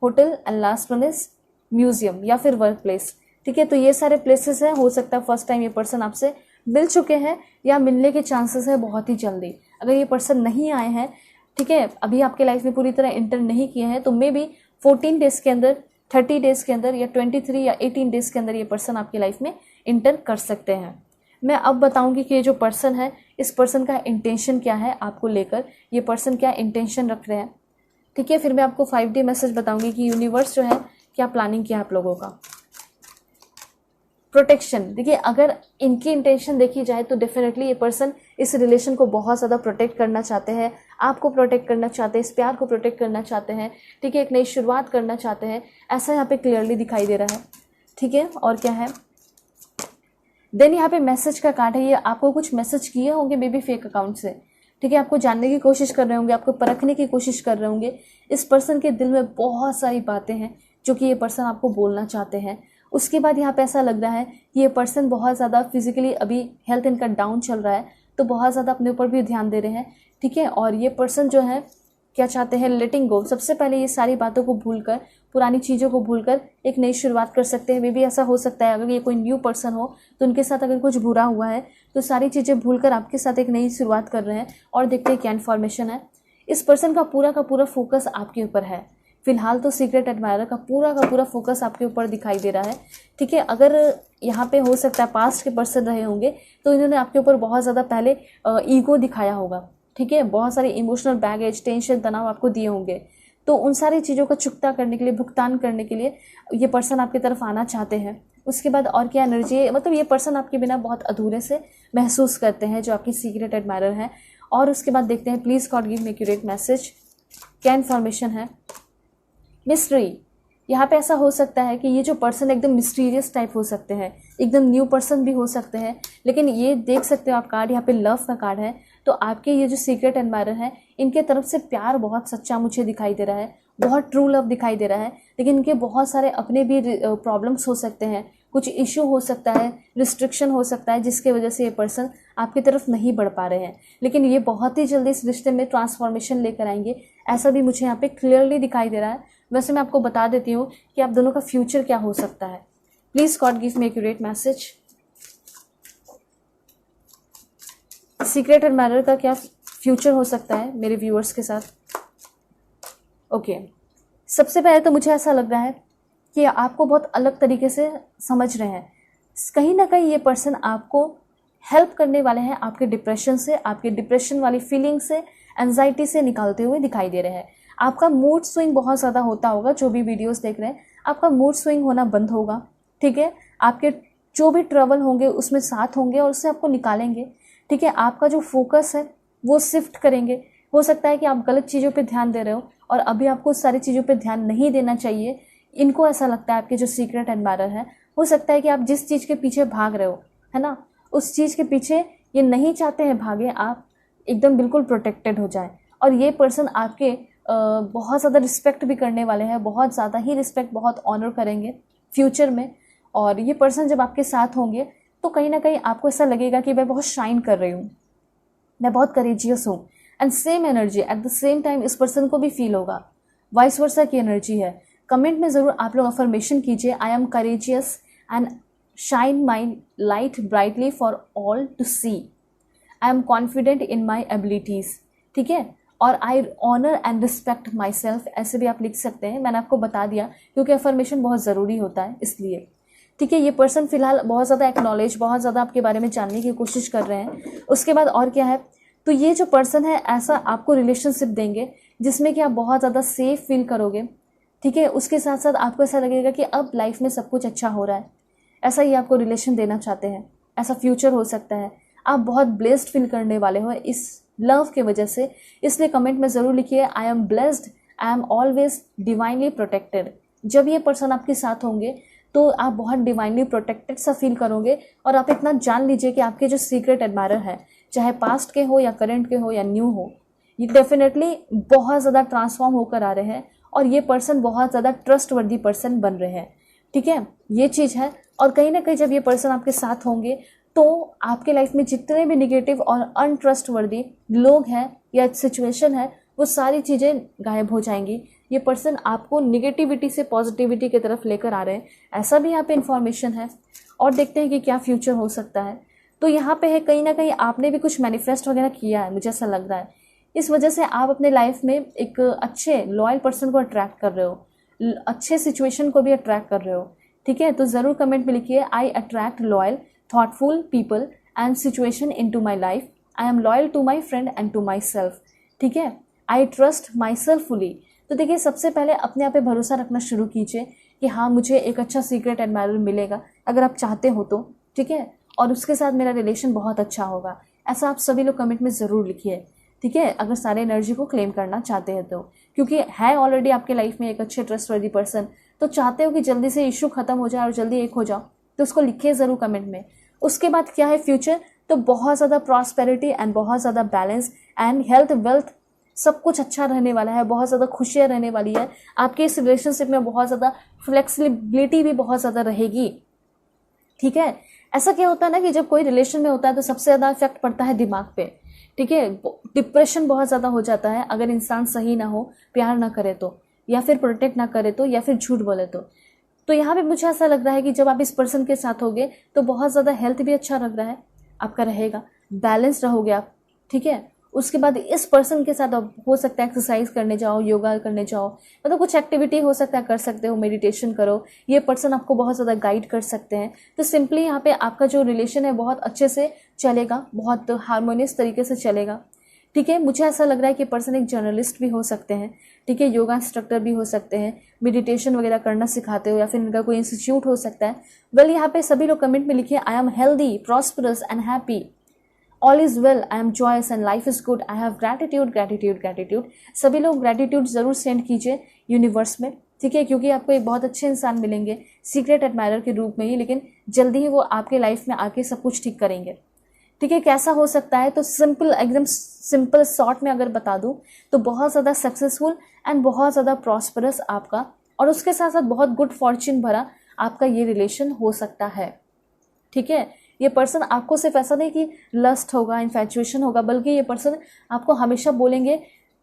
hotel, and last one is museum या फिर वर्क प्लेस, ठीक है। तो ये सारे प्लेसेस हैं। हो सकता है फर्स्ट टाइम ये पर्सन आपसे मिल चुके हैं या मिलने के चांसेस है बहुत ही जल्दी। अगर ये पर्सन नहीं आए हैं, ठीक है, अभी आपके लाइफ में पूरी तरह इंटर नहीं किए हैं, तो मे बी 14 डेज के अंदर, 30 डेज के अंदर, या 23 या 18 डेज के अंदर ये पर्सन आपकी लाइफ में इंटर कर सकते हैं। मैं अब बताऊंगी कि ये जो पर्सन है, इस पर्सन का इंटेंशन क्या है आपको लेकर, ये पर्सन क्या इंटेंशन रख रहे हैं, ठीक है। फिर मैं आपको 5D मैसेज बताऊंगी कि यूनिवर्स जो है क्या प्लानिंग किया आप लोगों का। प्रोटेक्शन, देखिए अगर इनकी इंटेंशन देखी जाए तो डेफिनेटली ये पर्सन इस रिलेशन को बहुत ज़्यादा प्रोटेक्ट करना चाहते हैं, आपको प्रोटेक्ट करना चाहते हैं, इस प्यार को प्रोटेक्ट करना चाहते हैं, ठीक है। एक नई शुरुआत करना चाहते हैं, ऐसा यहाँ पे क्लियरली दिखाई दे रहा है, ठीक है। और क्या है, देन यहाँ पे मैसेज का कार्ड है। ये आपको कुछ मैसेज किए होंगे मे बी फेक अकाउंट से, ठीक है। आपको जानने की कोशिश कर रहे होंगे, आपको परखने की कोशिश कर रहे होंगे। इस पर्सन के दिल में बहुत सारी बातें हैं जो कि ये पर्सन आपको बोलना चाहते हैं। उसके बाद यहाँ पे ऐसा लग रहा है कि ये पर्सन बहुत ज़्यादा फिजिकली, अभी हेल्थ इनका डाउन चल रहा है, तो बहुत ज़्यादा अपने ऊपर भी ध्यान दे रहे हैं, ठीक है। और ये पर्सन जो है क्या चाहते हैं, लेटिंग गो। सबसे पहले ये सारी बातों को भूलकर, पुरानी चीज़ों को भूलकर एक नई शुरुआत कर सकते हैं। मे बी ऐसा हो सकता है अगर ये कोई न्यू पर्सन हो तो उनके साथ अगर कुछ बुरा हुआ है तो सारी चीज़ें भूलकर आपके साथ एक नई शुरुआत कर रहे हैं। और देखते हैं क्या इन्फॉर्मेशन है। इस पर्सन का पूरा फोकस आपके ऊपर है फिलहाल, तो सीक्रेट एडमायरर का पूरा फोकस आपके ऊपर दिखाई दे रहा है, ठीक है। अगर यहाँ पे हो सकता है पास्ट के पर्सन रहे होंगे तो इन्होंने आपके ऊपर बहुत ज़्यादा पहले ईगो दिखाया होगा, ठीक है। बहुत सारे इमोशनल बैगेज, टेंशन, तनाव आपको दिए होंगे, तो उन सारी चीज़ों का चुकता करने के लिए, भुगतान करने के लिए ये पर्सन आपकी तरफ आना चाहते हैं। उसके बाद और क्या एनर्जी, मतलब ये पर्सन आपके बिना बहुत अधूरे से महसूस करते हैं जो आपकी सीक्रेट एडमायरर हैं। और उसके बाद देखते हैं, please God give me accurate message, क्या इन्फॉर्मेशन है। मिस्ट्री, यहाँ पे ऐसा हो सकता है कि ये जो पर्सन एकदम मिस्टीरियस टाइप हो सकते हैं, एकदम न्यू पर्सन भी हो सकते हैं, लेकिन ये देख सकते हो आप कार्ड, यहाँ पे लव का कार्ड है। तो आपके ये जो सीक्रेट एडमायरर हैं, इनके तरफ से प्यार बहुत सच्चा मुझे दिखाई दे रहा है, बहुत ट्रू लव दिखाई दे रहा है। लेकिन इनके बहुत सारे अपने भी प्रॉब्लम्स हो सकते हैं, कुछ इशू हो सकता है, रिस्ट्रिक्शन हो सकता है, जिसके वजह से ये पर्सन आपकी तरफ नहीं बढ़ पा रहे हैं। लेकिन ये बहुत ही जल्दी इस रिश्ते में ट्रांसफॉर्मेशन लेकर आएंगे, ऐसा भी मुझे यहाँ पे क्लियरली दिखाई दे रहा है। वैसे मैं आपको बता देती हूँ कि आप दोनों का फ्यूचर क्या हो सकता है। Please God give me accurate message, secret admirer का क्या फ्यूचर हो सकता है मेरे व्यूअर्स के साथ। ओके, सबसे पहले तो मुझे ऐसा लग रहा है कि आपको बहुत अलग तरीके से समझ रहे हैं। कहीं ना कहीं ये पर्सन आपको हेल्प करने वाले हैं आपके डिप्रेशन से, आपके डिप्रेशन वाली फीलिंग से, एंजाइटी से निकालते हुए दिखाई दे रहे हैं। आपका मूड स्विंग बहुत ज़्यादा होता होगा, जो भी वीडियोस देख रहे हैं, आपका मूड स्विंग होना बंद होगा, ठीक है। आपके जो भी ट्रबल होंगे उसमें साथ होंगे और उससे आपको निकालेंगे। ठीक है, आपका जो फोकस है वो शिफ्ट करेंगे। हो सकता है कि आप गलत चीज़ों पे ध्यान दे रहे हो और अभी आपको उस सारी चीज़ों पे ध्यान नहीं देना चाहिए। इनको ऐसा लगता है आपके जो सीक्रेट एडमायरर है, हो सकता है कि आप जिस चीज़ के पीछे भाग रहे हो, है ना, उस चीज़ के पीछे ये नहीं चाहते हैं भागे, आप एकदम बिल्कुल प्रोटेक्टेड हो जाए। और ये पर्सन आपके बहुत ज़्यादा रिस्पेक्ट भी करने वाले हैं, बहुत ज़्यादा ही रिस्पेक्ट, बहुत ऑनर करेंगे फ्यूचर में। और ये पर्सन जब आपके साथ होंगे तो कहीं ना कहीं आपको ऐसा लगेगा कि मैं बहुत शाइन कर रही हूँ, मैं बहुत करेजियस हूँ। And same energy at the same time इस पर्सन को भी फील होगा, वाइस वर्सा की एनर्जी है। कमेंट में ज़रूर आप लोग अफर्मेशन कीजिए, I am courageous and shine my light brightly for all to see, I am confident in my abilities. ठीक है, और I honour and respect myself, ऐसे भी आप लिख सकते हैं। मैंने आपको बता दिया क्योंकि अफर्मेशन बहुत ज़रूरी होता है इसलिए। ठीक है, ये पर्सन फिलहाल बहुत ज़्यादा एक्नॉलेज, बहुत ज़्यादा आपके बारे में जानने की कोशिश कर रहे हैं। उसके बाद और क्या है, तो ये जो पर्सन है ऐसा आपको रिलेशनशिप देंगे जिसमें कि आप बहुत ज़्यादा सेफ फील करोगे। ठीक है, उसके साथ साथ आपको ऐसा लगेगा कि अब लाइफ में सब कुछ अच्छा हो रहा है, ऐसा ही आपको रिलेशन देना चाहते हैं, ऐसा फ्यूचर हो सकता है। आप बहुत ब्लेस्ड फील करने वाले हो इस लव के वजह से, इसलिए कमेंट में ज़रूर लिखिए I am blessed, I am always divinely protected. जब ये पर्सन आपके साथ होंगे तो आप बहुत डिवाइनली प्रोटेक्टेड सा फील करोगे। और आप इतना जान लीजिए कि आपके जो सीक्रेट एडमायरर है, चाहे पास्ट के हो या करंट के हो या न्यू हो, ये डेफिनेटली बहुत ज़्यादा ट्रांसफॉर्म होकर आ रहे हैं और ये पर्सन बहुत ज़्यादा ट्रस्टवर्दी पर्सन बन रहे हैं। ठीक है, ये चीज़ है। और कहीं ना कहीं जब ये पर्सन आपके साथ होंगे तो आपके लाइफ में जितने भी निगेटिव और अनट्रस्टवर्दी लोग हैं या सिचुएशन है, वो सारी चीज़ें गायब हो जाएंगी। ये पर्सन आपको निगेटिविटी से पॉजिटिविटी की तरफ लेकर आ रहे हैं, ऐसा भी यहाँ पे इन्फॉर्मेशन है। और देखते हैं कि क्या फ्यूचर हो सकता है। तो यहाँ पे है कहीं ना कहीं आपने भी कुछ मैनिफेस्ट वगैरह किया है, मुझे ऐसा लग रहा है। इस वजह से आप अपने लाइफ में एक अच्छे लॉयल पर्सन को अट्रैक्ट कर रहे हो, अच्छे सिचुएशन को भी अट्रैक्ट कर रहे हो। ठीक है, तो ज़रूर कमेंट में लिखिए I attract loyal thoughtful people and situation into my life, I am loyal to my friend and to myself। ठीक है, I trust myself fully। तो देखिए, सबसे पहले अपने आप पे भरोसा रखना शुरू कीजिए कि हाँ, मुझे एक अच्छा सीक्रेट एडमायरर मिलेगा अगर आप चाहते हो तो। ठीक है, और उसके साथ मेरा रिलेशन बहुत अच्छा होगा, ऐसा आप सभी लोग कमेंट में ज़रूर लिखिए। ठीक है, अगर सारे एनर्जी को क्लेम करना चाहते हैं तो, क्योंकि है ऑलरेडी आपके लाइफ में एक अच्छे ट्रस्टवर्दी पर्सन, तो चाहते हो कि जल्दी से इशू खत्म हो जाए और जल्दी एक हो जाओ, तो उसको लिखिए ज़रूर कमेंट में। उसके बाद क्या है फ्यूचर, तो बहुत ज़्यादा प्रॉस्पेरिटी एंड बहुत ज़्यादा बैलेंस एंड हेल्थ वेल्थ सब कुछ अच्छा रहने वाला है, बहुत ज़्यादा खुशियाँ रहने वाली है। आपके इस रिलेशनशिप में बहुत ज़्यादा फ्लेक्सिबिलिटी भी बहुत ज़्यादा रहेगी। ठीक है, ऐसा क्या होता है ना कि जब कोई रिलेशन में होता है तो सबसे ज़्यादा इफेक्ट पड़ता है दिमाग पे। ठीक है, डिप्रेशन बहुत ज़्यादा हो जाता है अगर इंसान सही ना हो, प्यार ना करे तो, या फिर प्रोटेक्ट ना करे तो, या फिर झूठ बोले तो यहाँ पे मुझे ऐसा लग रहा है कि जब आप इस पर्सन के साथ होगे तो बहुत ज़्यादा हेल्थ भी अच्छा लग रहा है आपका, रहेगा बैलेंस रहोगे आप। ठीक है, उसके बाद इस पर्सन के साथ आप हो सकता है एक्सरसाइज करने जाओ, योगा करने जाओ, मतलब कुछ एक्टिविटी हो सकता है कर सकते हो, मेडिटेशन करो, ये पर्सन आपको बहुत ज़्यादा गाइड कर सकते हैं। तो सिंपली यहाँ पे आपका जो रिलेशन है बहुत अच्छे से चलेगा, बहुत हारमोनियस तरीके से चलेगा। ठीक है, मुझे ऐसा लग रहा है कि पर्सन एक जर्नलिस्ट भी हो सकते हैं। ठीक है, योगा इंस्ट्रक्टर भी हो सकते हैं, मेडिटेशन वगैरह करना सिखाते हो, या फिर इनका कोई इंस्टीट्यूट हो सकता है। वेल, यहाँ पे सभी लोग कमेंट में लिखिए I am healthy, prosperous and happy, all is well, I am joyous and life is good, I have gratitude gratitude gratitude. सभी लोग ग्रैटिट्यूड जरूर सेंड कीजिए यूनिवर्स में। ठीक है, क्योंकि आपको एक बहुत अच्छे इंसान मिलेंगे सीक्रेट एडमायरर के रूप में ही, लेकिन जल्दी ही वो आपके लाइफ में आके सब कुछ ठीक करेंगे। ठीक है, कैसा हो सकता है, तो सिंपल, एकदम सिंपल शॉर्ट में अगर बता दूं तो बहुत ज़्यादा सक्सेसफुल एंड बहुत ज़्यादा प्रॉस्परस आपका, और उसके साथ साथ बहुत गुड फॉर्च्यून भरा आपका ये रिलेशन हो सकता है। ठीक है, ये पर्सन आपको सिर्फ ऐसा नहीं कि लस्ट होगा, इन्फैचुएशन होगा, बल्कि ये पर्सन आपको हमेशा बोलेंगे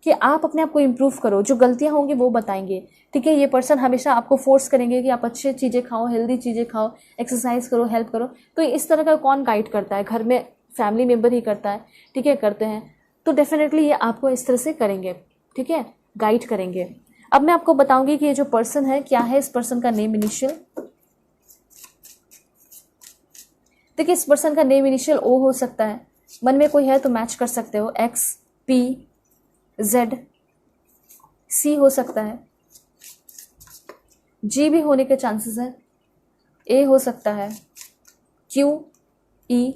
कि आप अपने आप को इम्प्रूव करो, जो गलतियां होंगी वो बताएंगे। ठीक है, ये पर्सन हमेशा आपको फोर्स करेंगे कि आप अच्छी चीज़ें खाओ, हेल्दी चीज़ें खाओ, एक्सरसाइज करो, हेल्प करो। तो इस तरह का कौन गाइड करता है, घर में फैमिली मेम्बर ही करता है। ठीक है, करते हैं तो डेफिनेटली ये आपको इस तरह से करेंगे। ठीक है, गाइड करेंगे। अब मैं आपको बताऊंगी कि ये जो पर्सन है क्या है, इस पर्सन का नेम इनिशियल। देखिए, इस पर्सन का नेम इनिशियल ओ हो सकता है, मन में कोई है तो मैच कर सकते हो, एक्स, पी, जेड, सी हो सकता है, जी भी होने के चांसेस है, ए हो सकता है, QEVB,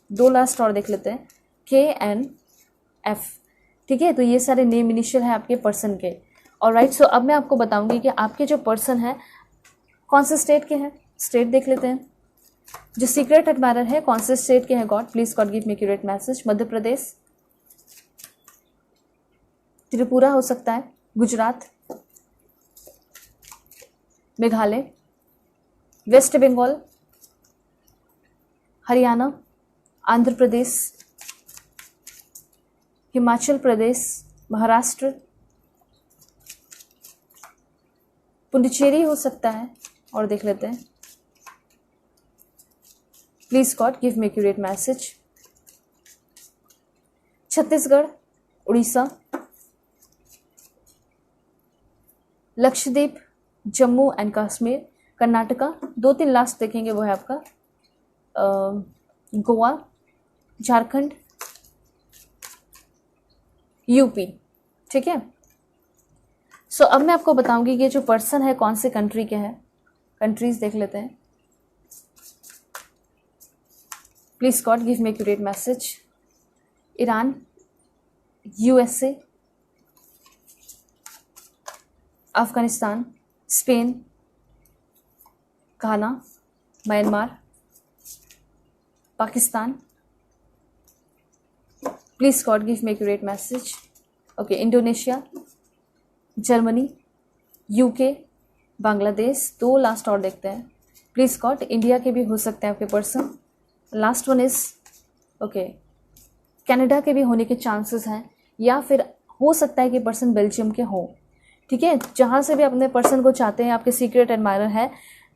2 लास्ट और देख लेते हैं, KNF। ठीक है, तो ये सारे नेम इनिशियल है आपके पर्सन के। ऑलराइट, सो अब मैं आपको बताऊंगी कि आपके जो पर्सन है कौन से स्टेट के हैं। स्टेट देख लेते हैं। जो सीक्रेट एडमायरर है कौन से स्टेट के हैं? God please God give me accurate message. Madhya Pradesh, Tripura हो सकता है, गुजरात, मेघालय, वेस्ट बंगाल, हरियाणा, आंध्र प्रदेश, हिमाचल प्रदेश, महाराष्ट्र, पुडुचेरी हो सकता है, और देख लेते हैं। Please God give me accurate message. Chhattisgarh, Orissa, Lakshadweep, Jammu and Kashmir, Karnataka, 2-3 last देखेंगे वो है आपका गोवा, झारखंड, यूपी। ठीक है, सो अब मैं आपको बताऊंगी कि जो पर्सन है कौन से कंट्री के हैं। कंट्रीज देख लेते हैं। Please God give me accurate message. Iran, USA, Afghanistan, Spain, Ghana, Myanmar, Pakistan. Please God give me accurate message. Okay, Indonesia, Germany, UK, Bangladesh, 2 last और देखते हैं। प्लीज गॉड इंडिया के भी हो सकते हैं आपके person. Last one is okay, Canada के भी होने के चांसेस हैं, या फिर हो सकता है कि पर्सन बेल्जियम के हो। ठीक है, जहाँ से भी अपने पर्सन को चाहते हैं आपके सीक्रेट एडमायरर है,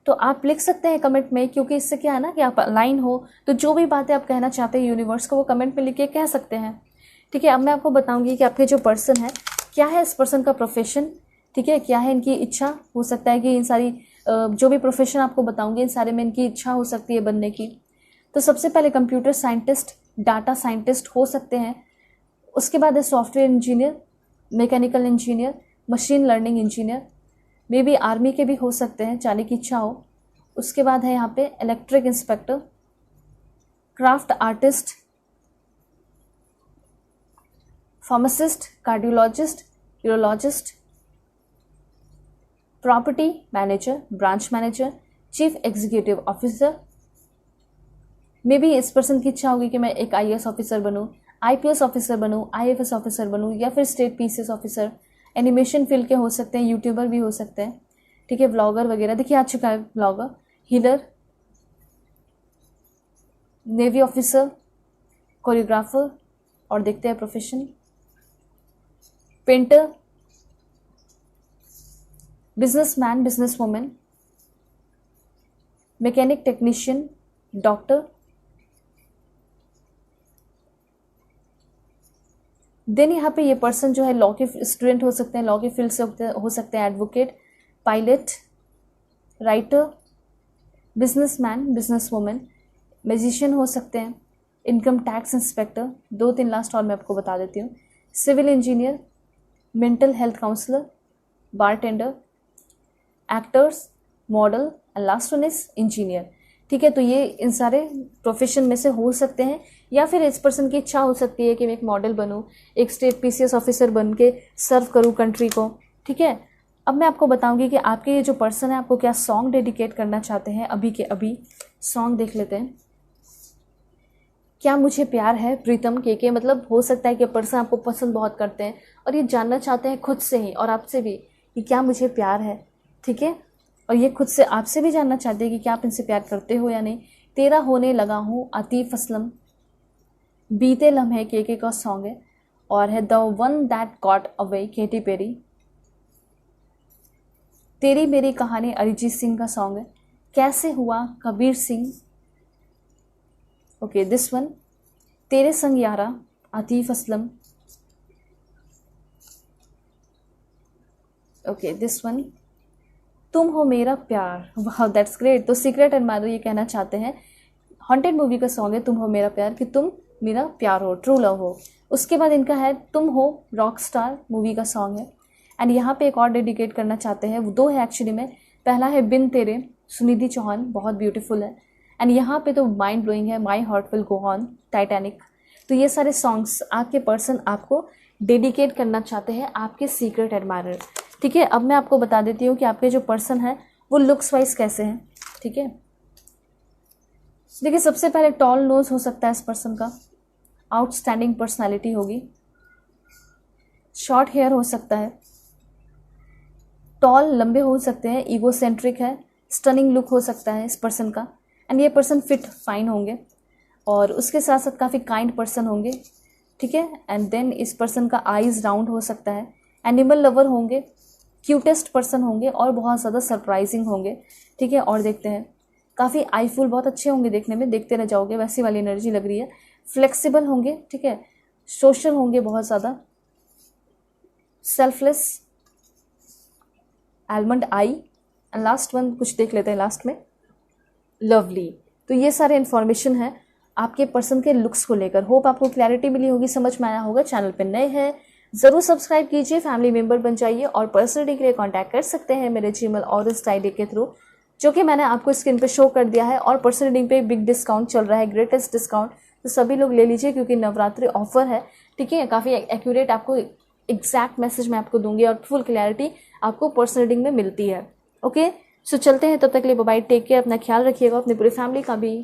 तो आप लिख सकते हैं कमेंट में, क्योंकि इससे क्या है ना कि आप लाइन हो तो जो भी बातें आप कहना चाहते हैं यूनिवर्स को वो कमेंट में लिख के कह सकते हैं। ठीक है, अब मैं आपको बताऊंगी कि आपके जो पर्सन है क्या है इस पर्सन का प्रोफेशन। ठीक है, क्या है इनकी इच्छा। हो सकता है कि इन सारी जो भी प्रोफेशन आपको बताऊंगी इन सारे में इनकी इच्छा हो सकती है बनने की। तो सबसे पहले कंप्यूटर साइंटिस्ट, डाटा साइंटिस्ट हो सकते हैं। उसके बाद है software engineer, mechanical engineer, machine learning engineer, may be army के भी हो सकते हैं, जाने की इच्छा हो। उसके बाद है यहाँ पे electric inspector, craft artist, pharmacist, cardiologist, urologist, property manager, branch manager, chief executive officer. May be इस पर्सन की इच्छा होगी कि मैं एक आईएएस ऑफिसर बनूं, आईपीएस ऑफिसर बनूं, आईएफएस ऑफिसर बनूं, या फिर state PCS officer. Animation field के हो सकते हैं, यूट्यूबर भी हो सकते हैं। ठीक है, व्लॉगर वगैरह, देखिए आ चुका है vlogger, healer, navy officer, choreographer, और देखते हैं profession, painter, businessman, business women, mechanic, technician, doctor. Then यहाँ पे ये पर्सन जो है लॉ के स्टूडेंट हो सकते हैं, लॉ के फील्ड से हो सकते हैं, advocate, pilot, writer, businessman, business women, magician हो सकते हैं, इनकम टैक्स इंस्पेक्टर, 2-3 लास्ट और मैं आपको बता देती हूँ, civil engineer, mental health counsellor, bartender, actors, model, and last one is engineer. ठीक है, तो ये इन सारे प्रोफेशन में से हो सकते हैं, या फिर इस पर्सन की इच्छा हो सकती है कि मैं एक मॉडल बनूं, एक स्टेट पीसीएस ऑफिसर बन के सर्व करूं कंट्री को। ठीक है, अब मैं आपको बताऊंगी कि आपके ये जो पर्सन है आपको क्या सॉन्ग डेडिकेट करना चाहते हैं अभी के अभी। सॉन्ग देख लेते हैं। क्या मुझे प्यार है, प्रीतम के मतलब हो सकता है कि पर्सन आपको पसंद बहुत करते हैं और ये जानना चाहते हैं खुद से ही और आपसे भी कि क्या मुझे प्यार है। ठीक है, और ये खुद से आपसे भी जानना चाहते हैं कि क्या आप इनसे प्यार करते हो या नहीं। तेरा होने लगा हूँ, आतिफ असलम, बीते लम्हे के का सॉन्ग है, और है the one that got away, Katy Perry. तेरी मेरी कहानी, अरिजीत सिंह का सॉन्ग है। कैसे हुआ, Kabir Singh. Okay, this one, तेरे संग यारा, Atif Aslam. Okay, this one, तुम हो मेरा प्यार। वाह, दैट्स ग्रेट। तो सीक्रेट एडमायरर ये कहना चाहते हैं, हॉन्टेड मूवी का सॉन्ग है तुम हो मेरा प्यार, कि तुम मेरा प्यार हो, ट्रू लव हो। उसके बाद इनका है तुम हो रॉक स्टार मूवी का सॉन्ग है। एंड यहाँ पे एक और डेडिकेट करना चाहते हैं, वो 2 है एक्चुअली में। पहला है बिन तेरे, सुनिधि चौहान, बहुत ब्यूटीफुल है। एंड यहाँ पे तो माइंड ब्लोइंग है, my heart will go on, Titanic. तो ये सारे सॉन्ग्स आपके पर्सन आपको डेडिकेट करना चाहते हैं, आपके सीक्रेट एडमायरर। ठीक है, अब मैं आपको बता देती हूँ कि आपके जो पर्सन है वो लुक्स वाइज कैसे हैं। ठीक है, देखिए सबसे पहले टॉल नोज हो सकता है इस पर्सन का, आउटस्टैंडिंग पर्सनालिटी होगी, शॉर्ट हेयर हो सकता है, टॉल लंबे हो सकते हैं, ईगोसेंट्रिक है, स्टनिंग लुक हो सकता है इस पर्सन का। एंड ये पर्सन फिट फाइन होंगे और उसके साथ साथ काफ़ी काइंड पर्सन होंगे। ठीक है, एंड देन इस पर्सन का आईज राउंड हो सकता है, एनिमल लवर होंगे, क्यूटेस्ट पर्सन होंगे और बहुत ज़्यादा सरप्राइजिंग होंगे। ठीक है, और देखते हैं, काफ़ी आईफुल, बहुत अच्छे होंगे देखने में, देखते रह जाओगे वैसी वाली एनर्जी लग रही है। फ्लेक्सिबल होंगे, ठीक है, सोशल होंगे बहुत ज़्यादा, selfless, almond eye, and last one कुछ देख लेते हैं लास्ट में, लवली। तो ये सारे इन्फॉर्मेशन है आपके पर्सन के लुक्स को लेकर। होप आपको क्लैरिटी मिली होगी, समझ में आया होगा। चैनल पे नए हैं ज़रूर सब्सक्राइब कीजिए, फैमिली मेंबर बन जाइए और पर्सनल रीडिंग के लिए कांटेक्ट कर सकते हैं मेरे जीमेल और इस आईडी के थ्रू, जो कि मैंने आपको स्क्रीन पे शो कर दिया है। और पर्सनल रीडिंग पे बिग डिस्काउंट चल रहा है, ग्रेटेस्ट डिस्काउंट, तो सभी लोग ले लीजिए क्योंकि नवरात्रि ऑफर है। ठीक है, काफ़ी एक्यूरेट आपको एग्जैक्ट मैसेज मैं आपको दूंगी और फुल क्लैरिटी आपको पर्सनल रीडिंग में मिलती है। ओके, सो चलते हैं, तब तक के लिए बाय, टेक केयर, अपना ख्याल रखिएगा, अपनी पूरी फैमिली का भी।